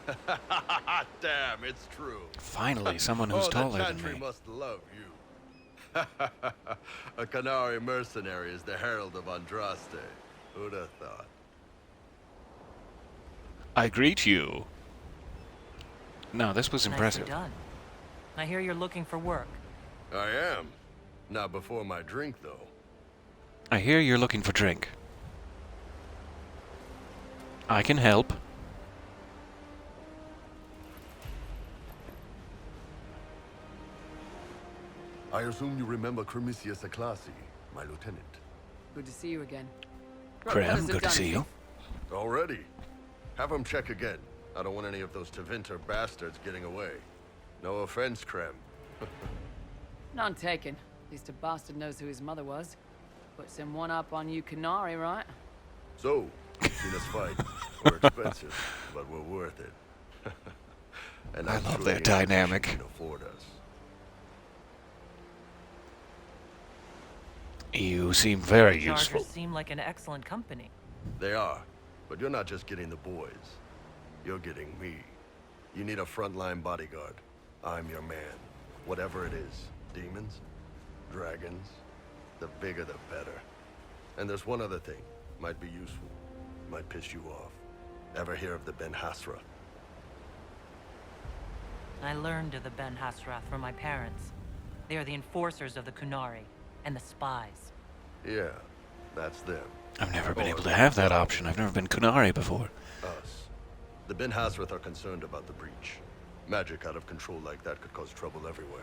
Damn, it's true. Finally, someone who's taller the than Chantry me. must love you. A Canary mercenary is the herald of Andraste. Who'd have thought? I greet you. No, this was impressive. Nicely done. I hear you're looking for work. I am. Not before my drink, though. I hear you're looking for drink. I can help. I assume you remember Cremisius Aclassi, my lieutenant. Good to see you again. Krem, good to see you. Already? Have him check again. I don't want any of those Tevinter bastards getting away. No offense, Krem. None taken. At least a bastard knows who his mother was. Puts him one up on you Canary, right? So, you've seen us fight. We're expensive, but we're worth it. And I I'm love sure that the Inquisition dynamic. can afford us. You seem very Chargers useful. seem like an excellent company. They are, but you're not just getting the boys. You're getting me. You need a frontline bodyguard. I'm your man. Whatever it is. Demons? Dragons? The bigger the better. And there's one other thing. Might be useful. Might piss you off. Ever hear of the Ben Hasra? I learned of the Ben Hasrath from my parents. They are the enforcers of the Kunari and the spies. Yeah, that's them. I've never been able to have that option. I've never been Kunari before. Us. The Ben Hasrath are concerned about the breach. Magic out of control like that could cause trouble everywhere.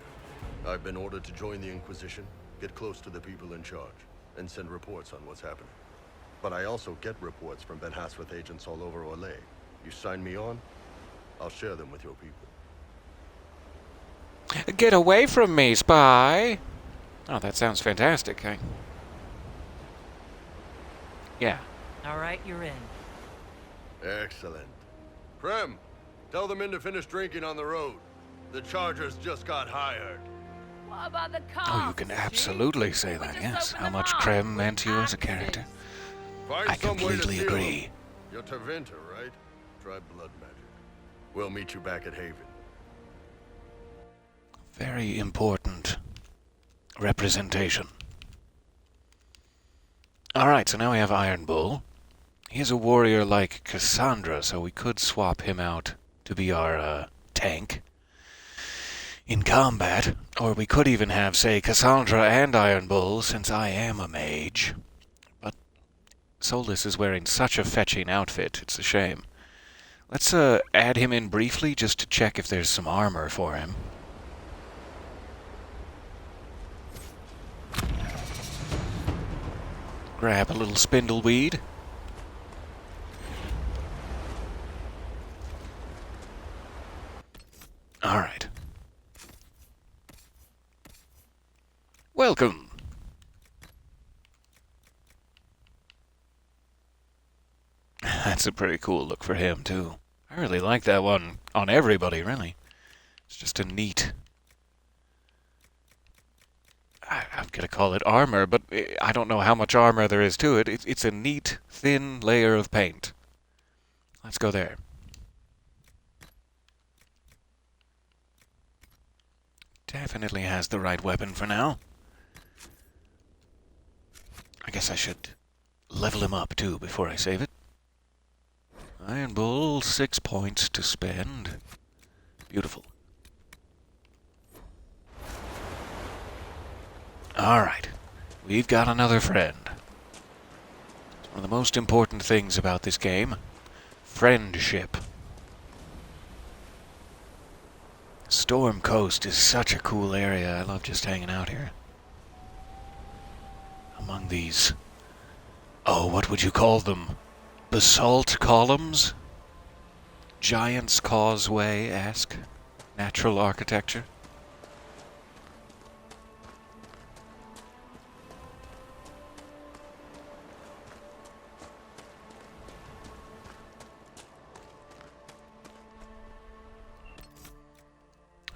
I've been ordered to join the Inquisition, get close to the people in charge, and send reports on what's happening. But I also get reports from Ben Hasrath agents all over Orlais. You sign me on, I'll share them with your people. Get away from me, spy! Oh, that sounds fantastic. Yeah. All right, you're in. Excellent. Krem, tell the men to finish drinking on the road. The Chargers just got hired. What about the car? Oh, you can absolutely say that, yes. How much Krem meant to you as a character. Find I some way to completely seal agree. them. You're Tevinter, right? Try blood magic. We'll meet you back at Haven. Very important representation. Alright, so now we have Iron Bull. He's a warrior like Cassandra, so we could swap him out to be our tank in combat. Or we could even have, say, Cassandra and Iron Bull, since I am a mage. But Solus is wearing such a fetching outfit, it's a shame. Let's add him in briefly just to check if there's some armor for him. Grab a little spindleweed. Alright. Welcome. That's a pretty cool look for him, too. I really like that one on everybody, really. It's just a neat... I'm going to call it armor, but I don't know how much armor there is to it. It's a neat, thin layer of paint. Let's go there. Definitely has the right weapon for now. I guess I should level him up, too, before I save it. Iron Bull, 6 points to spend. Beautiful. Alright. We've got another friend. It's one of the most important things about this game. Friendship. Storm Coast is such a cool area. I love just hanging out here. Among these... oh, what would you call them? Basalt columns? Giant's Causeway-esque natural architecture?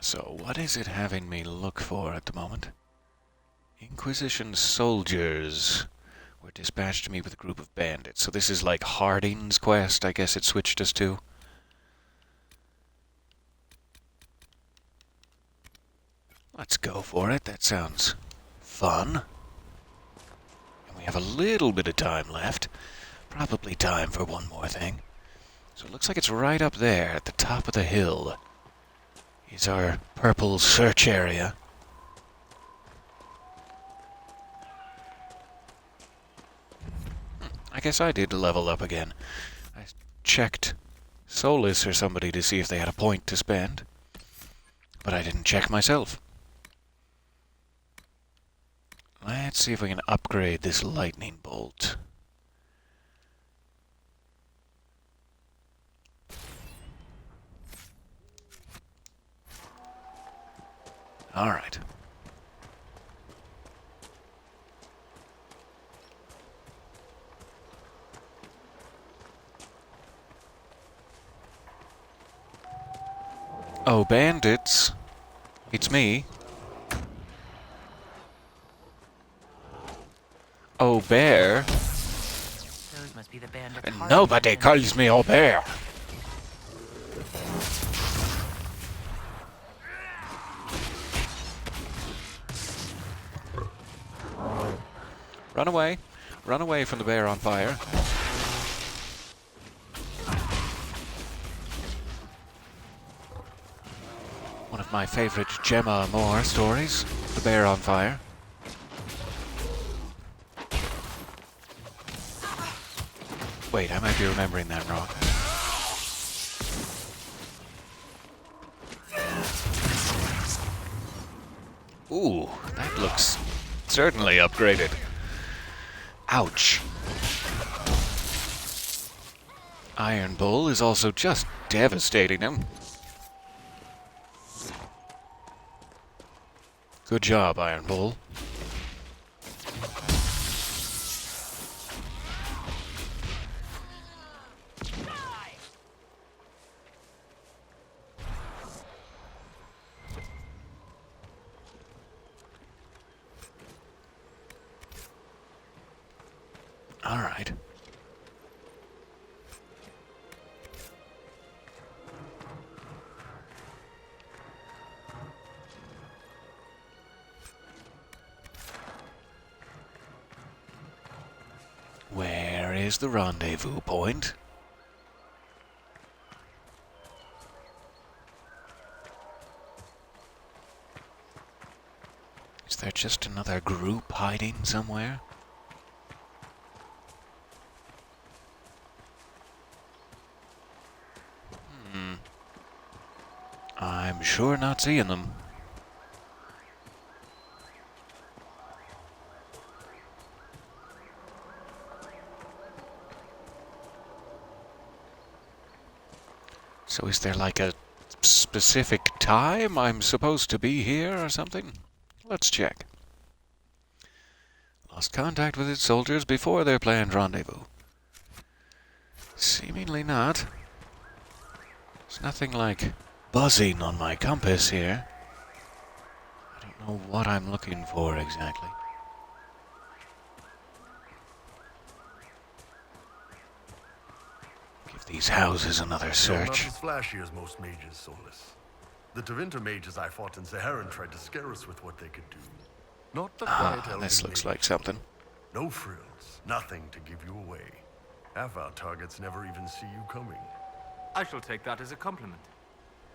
So, what is it having me look for at the moment? Inquisition soldiers were dispatched to me with a group of bandits. So this is like Harding's quest, I guess it switched us to. Let's go for it. That sounds fun. And we have a little bit of time left. Probably time for one more thing. So it looks like it's right up there at the top of the hill. Is our purple search area. I guess I did level up again. I checked Solus or somebody to see if they had a point to spend. But I didn't check myself. Let's see if we can upgrade this lightning bolt. Alright. Oh, bandits. It's me. Oh, bear. Those must be the bandits. Nobody calls me oh, bear. Run away. Run away from the bear on fire. One of my favorite Gemma Moore stories, The Bear on Fire. Wait, I might be remembering that wrong. Ooh, that looks certainly upgraded. Ouch. Iron Bull is also just devastating him. Good job, Iron Bull. All right. Where is the rendezvous point? Is there just another group hiding somewhere? I'm sure not seeing them. So is there like a specific time I'm supposed to be here or something? Let's check. Lost contact with its soldiers before their planned rendezvous. Seemingly not. There's nothing like buzzing on my compass here. I don't know what I'm looking for exactly. Give these houses another You're search. not as flashy as most mages, Solus. The Tevinter mages I fought in Saharan tried to scare us with what they could do. Not the quiet elven This looks mages. like something. No frills, nothing to give you away. Half our targets never even see you coming. I shall take that as a compliment.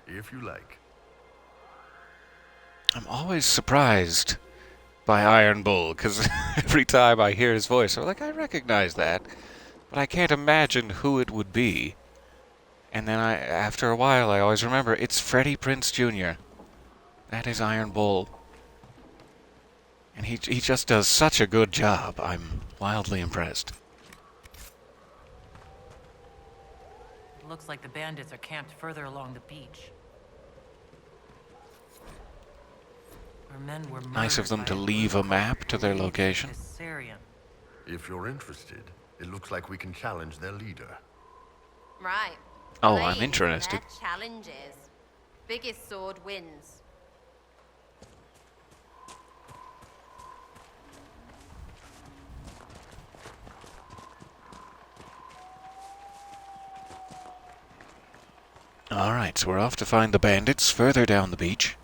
If you like. I'm always surprised by Iron Bull, because every time I hear his voice, I'm like, I recognize that, but I can't imagine who it would be. And then after a while, I always remember, it's Freddie Prinze Jr. That is Iron Bull. And he just does such a good job. I'm wildly impressed. Looks like the bandits are camped further along the beach. Our men were Nice of them murdered to by leave a map to their Redcliffe location. Syrian. If you're interested, it looks like we can challenge their leader. Right. Oh, Blaze I'm interested. their challenges. Biggest sword wins. Alright, so we're off to find the bandits further down the beach.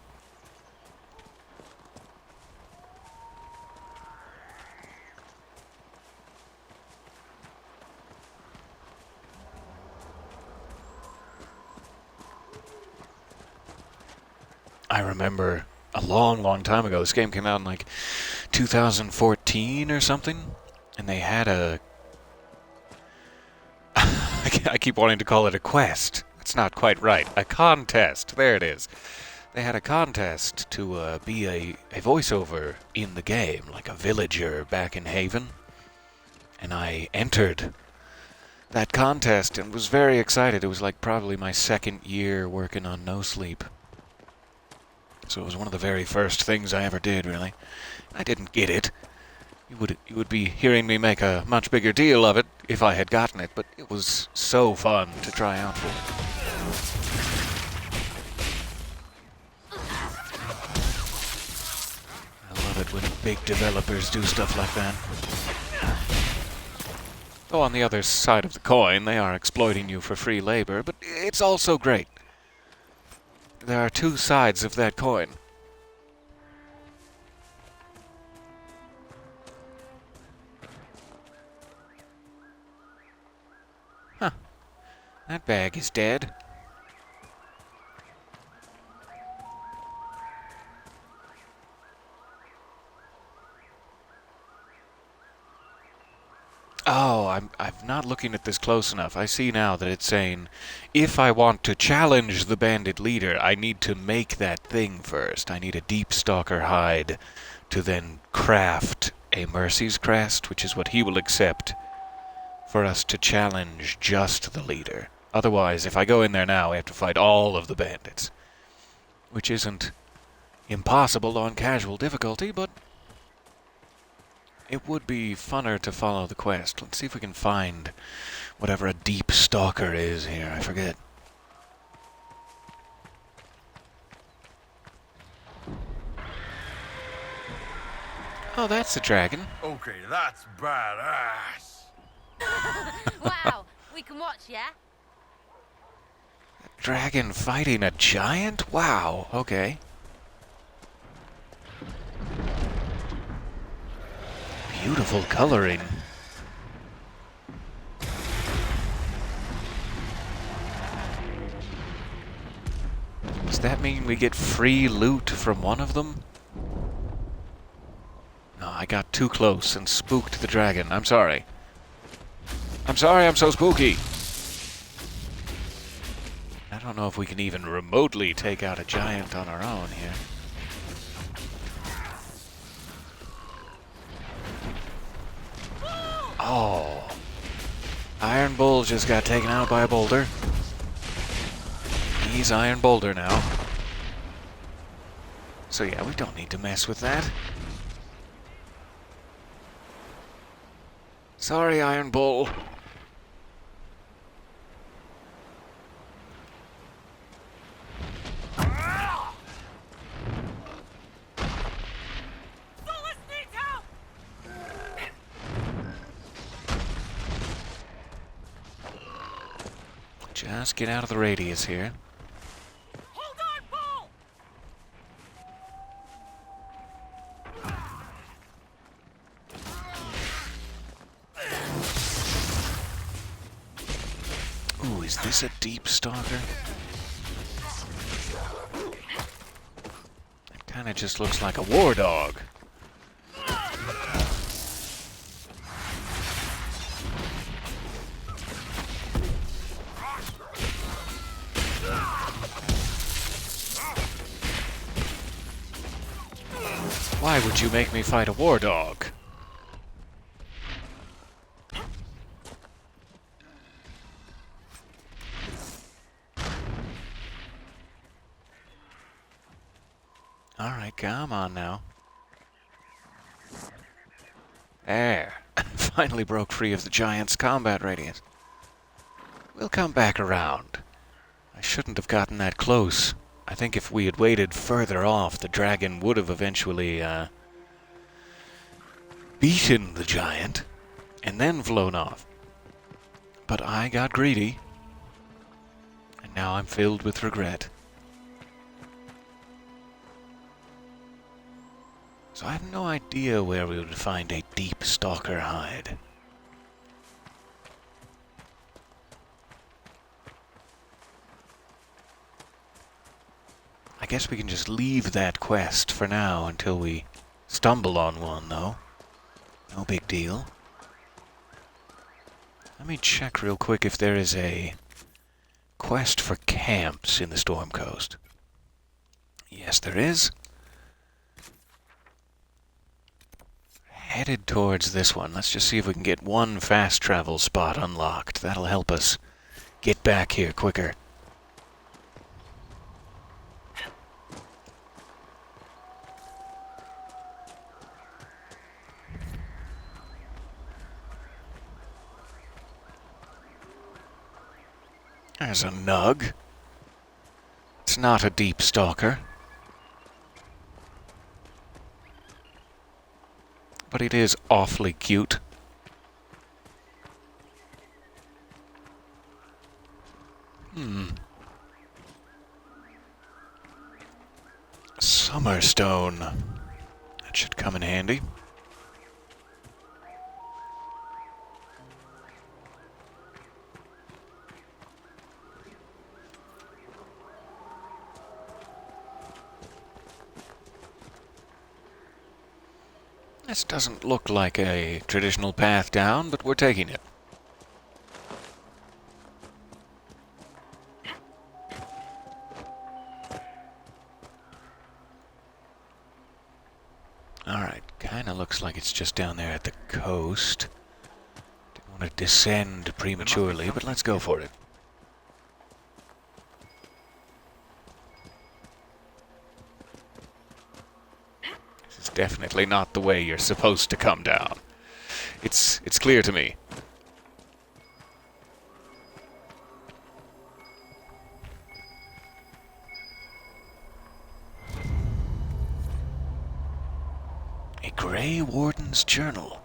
I remember a long, long time ago, this game came out in like 2014 or something, and they had a... I keep wanting to call it a quest. It's not quite right. A contest. There it is. They had a contest to be a voiceover in the game, like a villager back in Haven. And I entered that contest and was very excited. It was like probably my second year working on No Sleep. So it was one of the very first things I ever did, really. I didn't get it. You would be hearing me make a much bigger deal of it if I had gotten it, but it was so fun to try out for. I love it when big developers do stuff like that. Though on the other side of the coin, they are exploiting you for free labor, but it's also great. There are two sides of that coin. Huh. That bag is dead. Oh, I'm not looking at this close enough. I see now that it's saying, if I want to challenge the bandit leader, I need to make that thing first. I need a deep stalker hide to then craft a Mercy's Crest, which is what he will accept for us to challenge just the leader. Otherwise, if I go in there now, I have to fight all of the bandits. Which isn't impossible on casual difficulty, but it would be funner to follow the quest. Let's see if we can find whatever a deep stalker is here. I forget. Oh, that's a dragon. Okay, that's badass. Wow, we can watch, yeah? A dragon fighting a giant? Wow, okay. Beautiful coloring. Does that mean we get free loot from one of them? No, I got too close and spooked the dragon. I'm sorry. I'm sorry I'm so spooky. I don't know if we can even remotely take out a giant on our own here. Oh. Iron Bull just got taken out by a boulder. He's Iron Boulder now. So yeah, we don't need to mess with that. Sorry, Iron Bull. Just get out of the radius here. Hold on, Bull! this a deep stalker? It kind of just looks like a war dog. Why would you make me fight a war dog? Alright, come on now. There. Finally broke free of the giant's combat radius. We'll come back around. I shouldn't have gotten that close. I think if we had waited further off, the dragon would have eventually, beaten the giant, and then flown off. But I got greedy, and now I'm filled with regret. So I have no idea where we would find a deep stalker hide. I guess we can just leave that quest for now until we stumble on one, though. No big deal. Let me check real quick if there is a quest for camps in the Storm Coast. Yes, there is. Headed towards this one. Let's just see if we can get one fast travel spot unlocked. That'll help us get back here quicker. There's a nug. It's not a deep stalker. But it is awfully cute. Summerstone. That should come in handy. This doesn't look like a traditional path down, but we're taking it. Alright, kinda looks like it's just down there at the coast. Didn't want to descend prematurely, but let's go for it. Definitely not the way you're supposed to come down. It's clear to me. A Grey Warden's journal.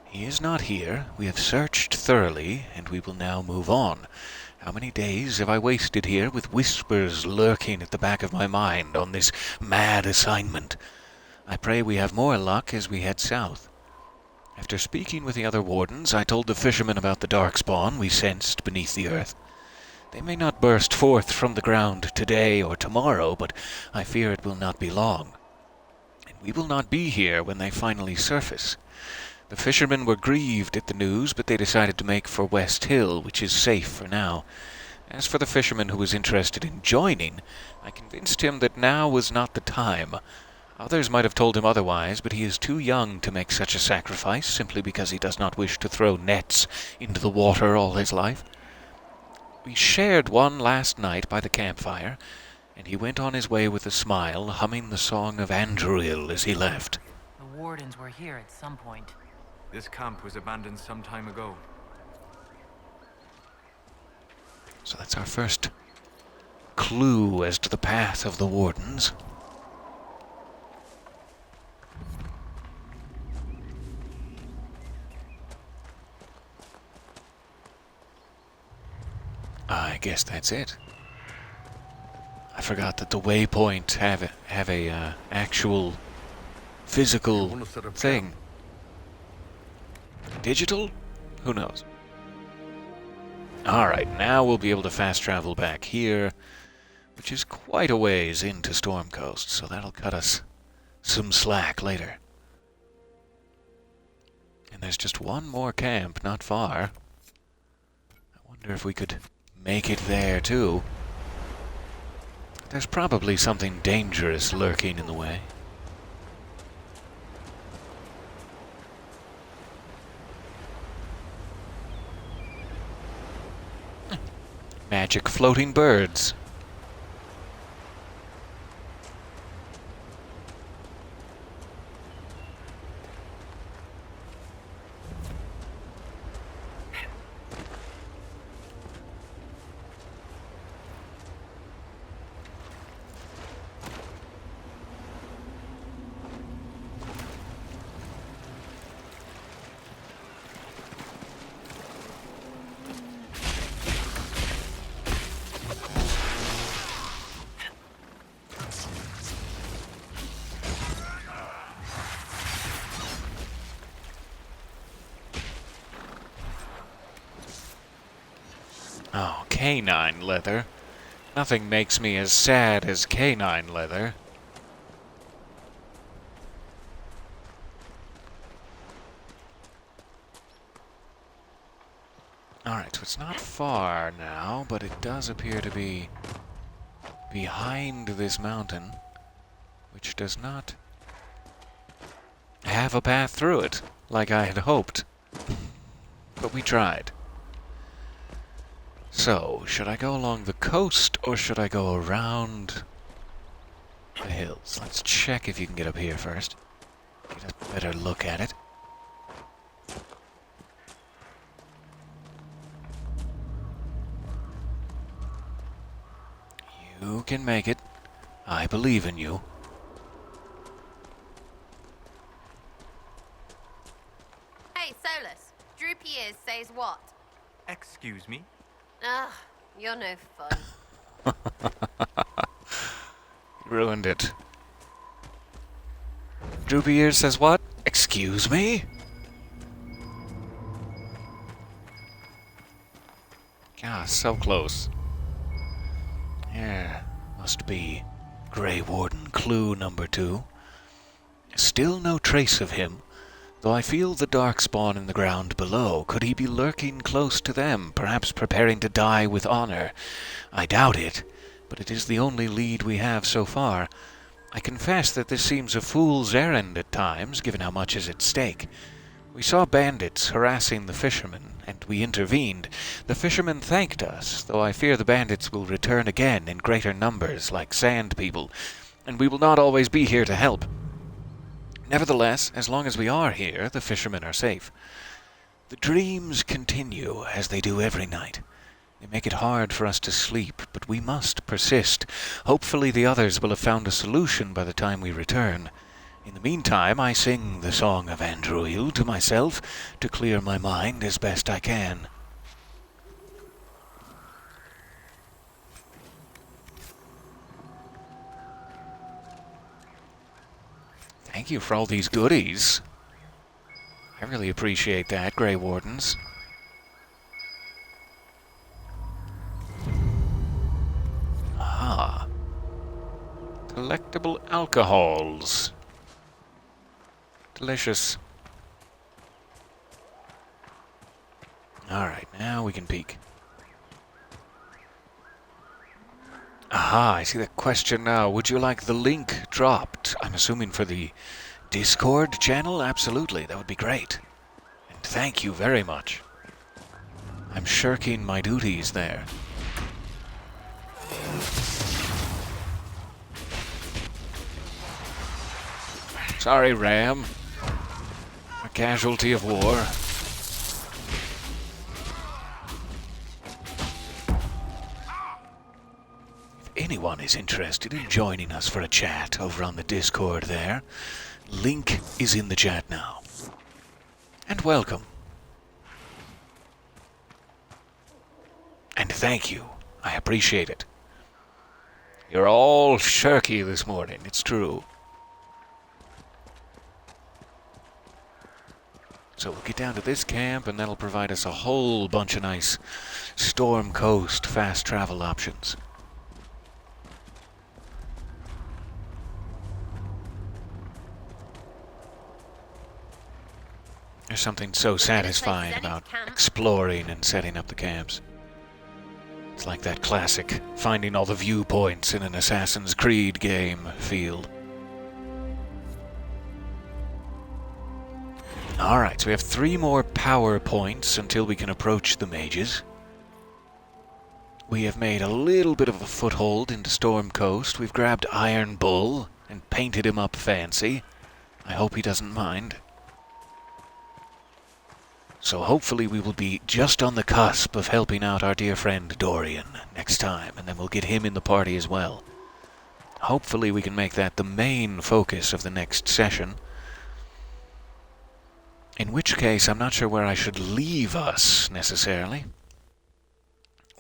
He is not here. We have searched thoroughly, and we will now move on. How many days have I wasted here with whispers lurking at the back of my mind on this mad assignment? I pray we have more luck as we head south. After speaking with the other wardens, I told the fishermen about the darkspawn we sensed beneath the earth. They may not burst forth from the ground today or tomorrow, but I fear it will not be long. And we will not be here when they finally surface. The fishermen were grieved at the news, but they decided to make for West Hill, which is safe for now. As for the fisherman who was interested in joining, I convinced him that now was not the time. Others might have told him otherwise, but he is too young to make such a sacrifice simply because he does not wish to throw nets into the water all his life. We shared one last night by the campfire, and he went on his way with a smile, humming the song of Andruil as he left. The Wardens were here at some point. This camp was abandoned some time ago. So that's our first clue as to the path of the Wardens. I guess that's it. I forgot that the waypoint have a actual physical thing. Digital? Who knows? Alright, now we'll be able to fast travel back here, which is quite a ways into Stormcoast, so that'll cut us some slack later. And there's just one more camp, not far. I wonder if we could make it there, too. There's probably something dangerous lurking in the way. Magic floating birds. Oh, canine leather. Nothing makes me as sad as canine leather. Alright, so it's not far now, but it does appear to be behind this mountain, which does not have a path through it, like I had hoped. But we tried. So, should I go along the coast, or should I go around the hills? Let's check if you can get up here first. Get a better look at it. You can make it. I believe in you. Hey, Solus. Droopy ears says what? Excuse me? Ugh, you're no fun. Ruined it. Droopy Ears says what? Excuse me? Ah, so close. Yeah, must be Grey Warden clue number 2. Still no trace of him, though I feel the darkspawn in the ground below. Could he be lurking close to them, perhaps preparing to die with honor? I doubt it, but it is the only lead we have so far. I confess that this seems a fool's errand at times, given how much is at stake. We saw bandits harassing the fishermen, and we intervened. The fishermen thanked us, though I fear the bandits will return again in greater numbers, like sand people, and we will not always be here to help. Nevertheless, as long as we are here, the fishermen are safe. The dreams continue, as they do every night. They make it hard for us to sleep, but we must persist. Hopefully the others will have found a solution by the time we return. In the meantime, I sing the Song of Andruil to myself to clear my mind as best I can. Thank you for all these goodies. I really appreciate that, Grey Wardens. Aha. Collectible alcohols. Delicious. Alright, now we can peek. Aha, I see the question now. Would you like the link dropped? I'm assuming for the Discord channel? Absolutely, that would be great. And thank you very much. I'm shirking my duties there. Sorry, Ram. A casualty of war. If anyone is interested in joining us for a chat over on the Discord there, link is in the chat now. And welcome. And thank you. I appreciate it. You're all shirky this morning, it's true. So we'll get down to this camp, and that'll provide us a whole bunch of nice Storm Coast fast travel options. There's something so satisfying about exploring and setting up the camps. It's like that classic finding all the viewpoints in an Assassin's Creed game feel. Alright, so we have 3 more power points until we can approach the mages. We have made a little bit of a foothold into Storm Coast. We've grabbed Iron Bull and painted him up fancy. I hope he doesn't mind. So hopefully we will be just on the cusp of helping out our dear friend Dorian next time, and then we'll get him in the party as well. Hopefully we can make that the main focus of the next session. In which case, I'm not sure where I should leave us, necessarily.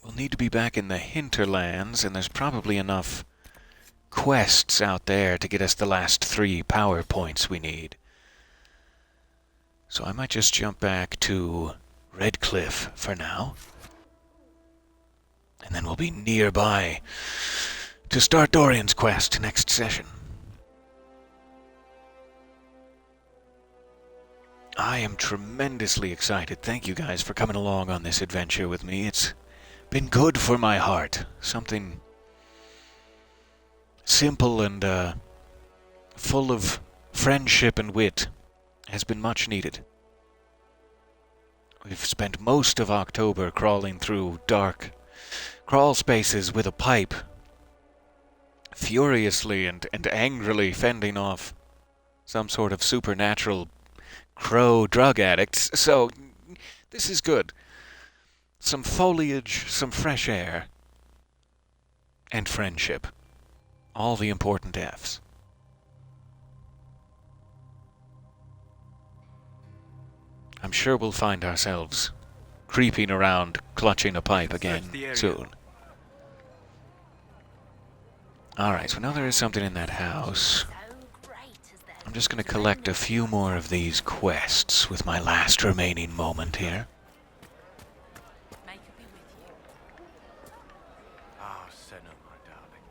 We'll need to be back in the hinterlands, and there's probably enough quests out there to get us the last 3 power points we need. So I might just jump back to Redcliffe for now. And then we'll be nearby to start Dorian's quest next session. I am tremendously excited. Thank you guys for coming along on this adventure with me. It's been good for my heart. Something simple and full of friendship and wit has been much needed. We've spent most of October crawling through dark crawl spaces with a pipe, furiously and angrily fending off some sort of supernatural crow drug addicts, so this is good. Some foliage, some fresh air, and friendship. All the important F's. I'm sure we'll find ourselves creeping around, clutching a pipe again soon. Alright, so now there is something in that house. I'm just going to collect a few more of these quests with my last remaining moment here. Ah, Senna, my darling.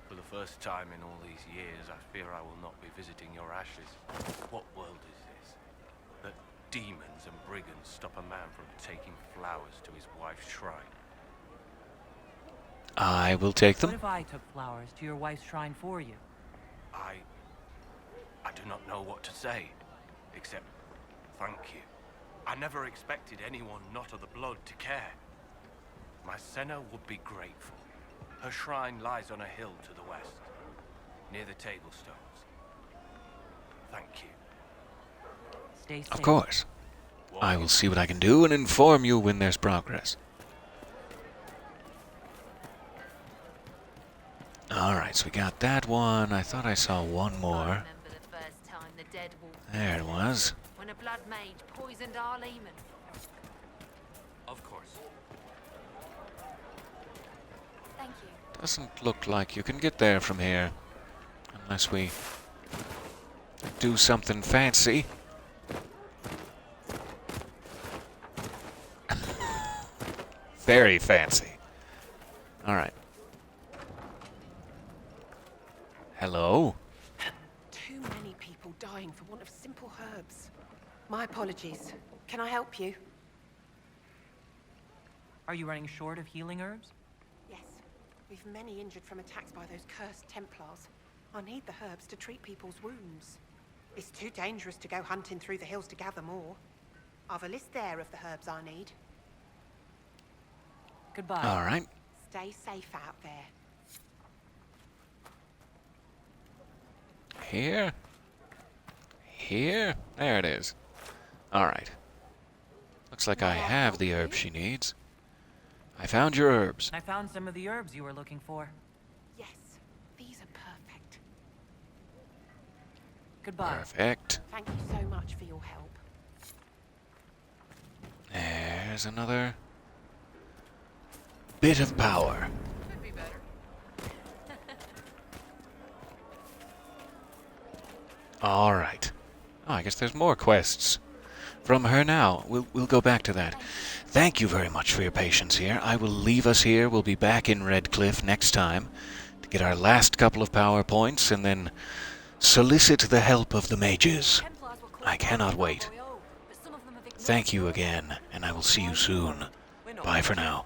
For the first time in all these years, I fear I will not be visiting your ashes. What world is this? That demons and brigands stop a man from taking flowers to his wife's shrine. I will take them. What if I took flowers to your wife's shrine for you? I do not know what to say, except thank you. I never expected anyone not of the blood to care. My Senna would be grateful. Her shrine lies on a hill to the west, near the tablstones. Thank you. Stay safe. Of course. I will see what I can do and inform you when there's progress. Alright, so we got that one. I thought I saw one more. There it was. When a blood mage poisoned our leman. Of course. Thank you. Doesn't look like you can get there from here. Unless we do something fancy. Very fancy. Alright. Hello? Too many people dying for want of simple herbs. My apologies. Can I help you? Are you running short of healing herbs? Yes. We've many injured from attacks by those cursed Templars. I need the herbs to treat people's wounds. It's too dangerous to go hunting through the hills to gather more. I've a list there of the herbs I need. Goodbye. All right. Stay safe out there. Here? Here? There it is. Alright. Looks like I have the herb she needs. I found your herbs. I found some of the herbs you were looking for. Yes, these are perfect. Goodbye. Perfect. Thank you so much for your help. There's another bit of power. Could be better. Alright. Oh, I guess there's more quests from her now. We'll go back to that. Thank you very much for your patience here. I will leave us here. We'll be back in Redcliffe next time to get our last couple of power points and then solicit the help of the mages. I cannot wait. Thank you again, and I will see you soon. Bye for now.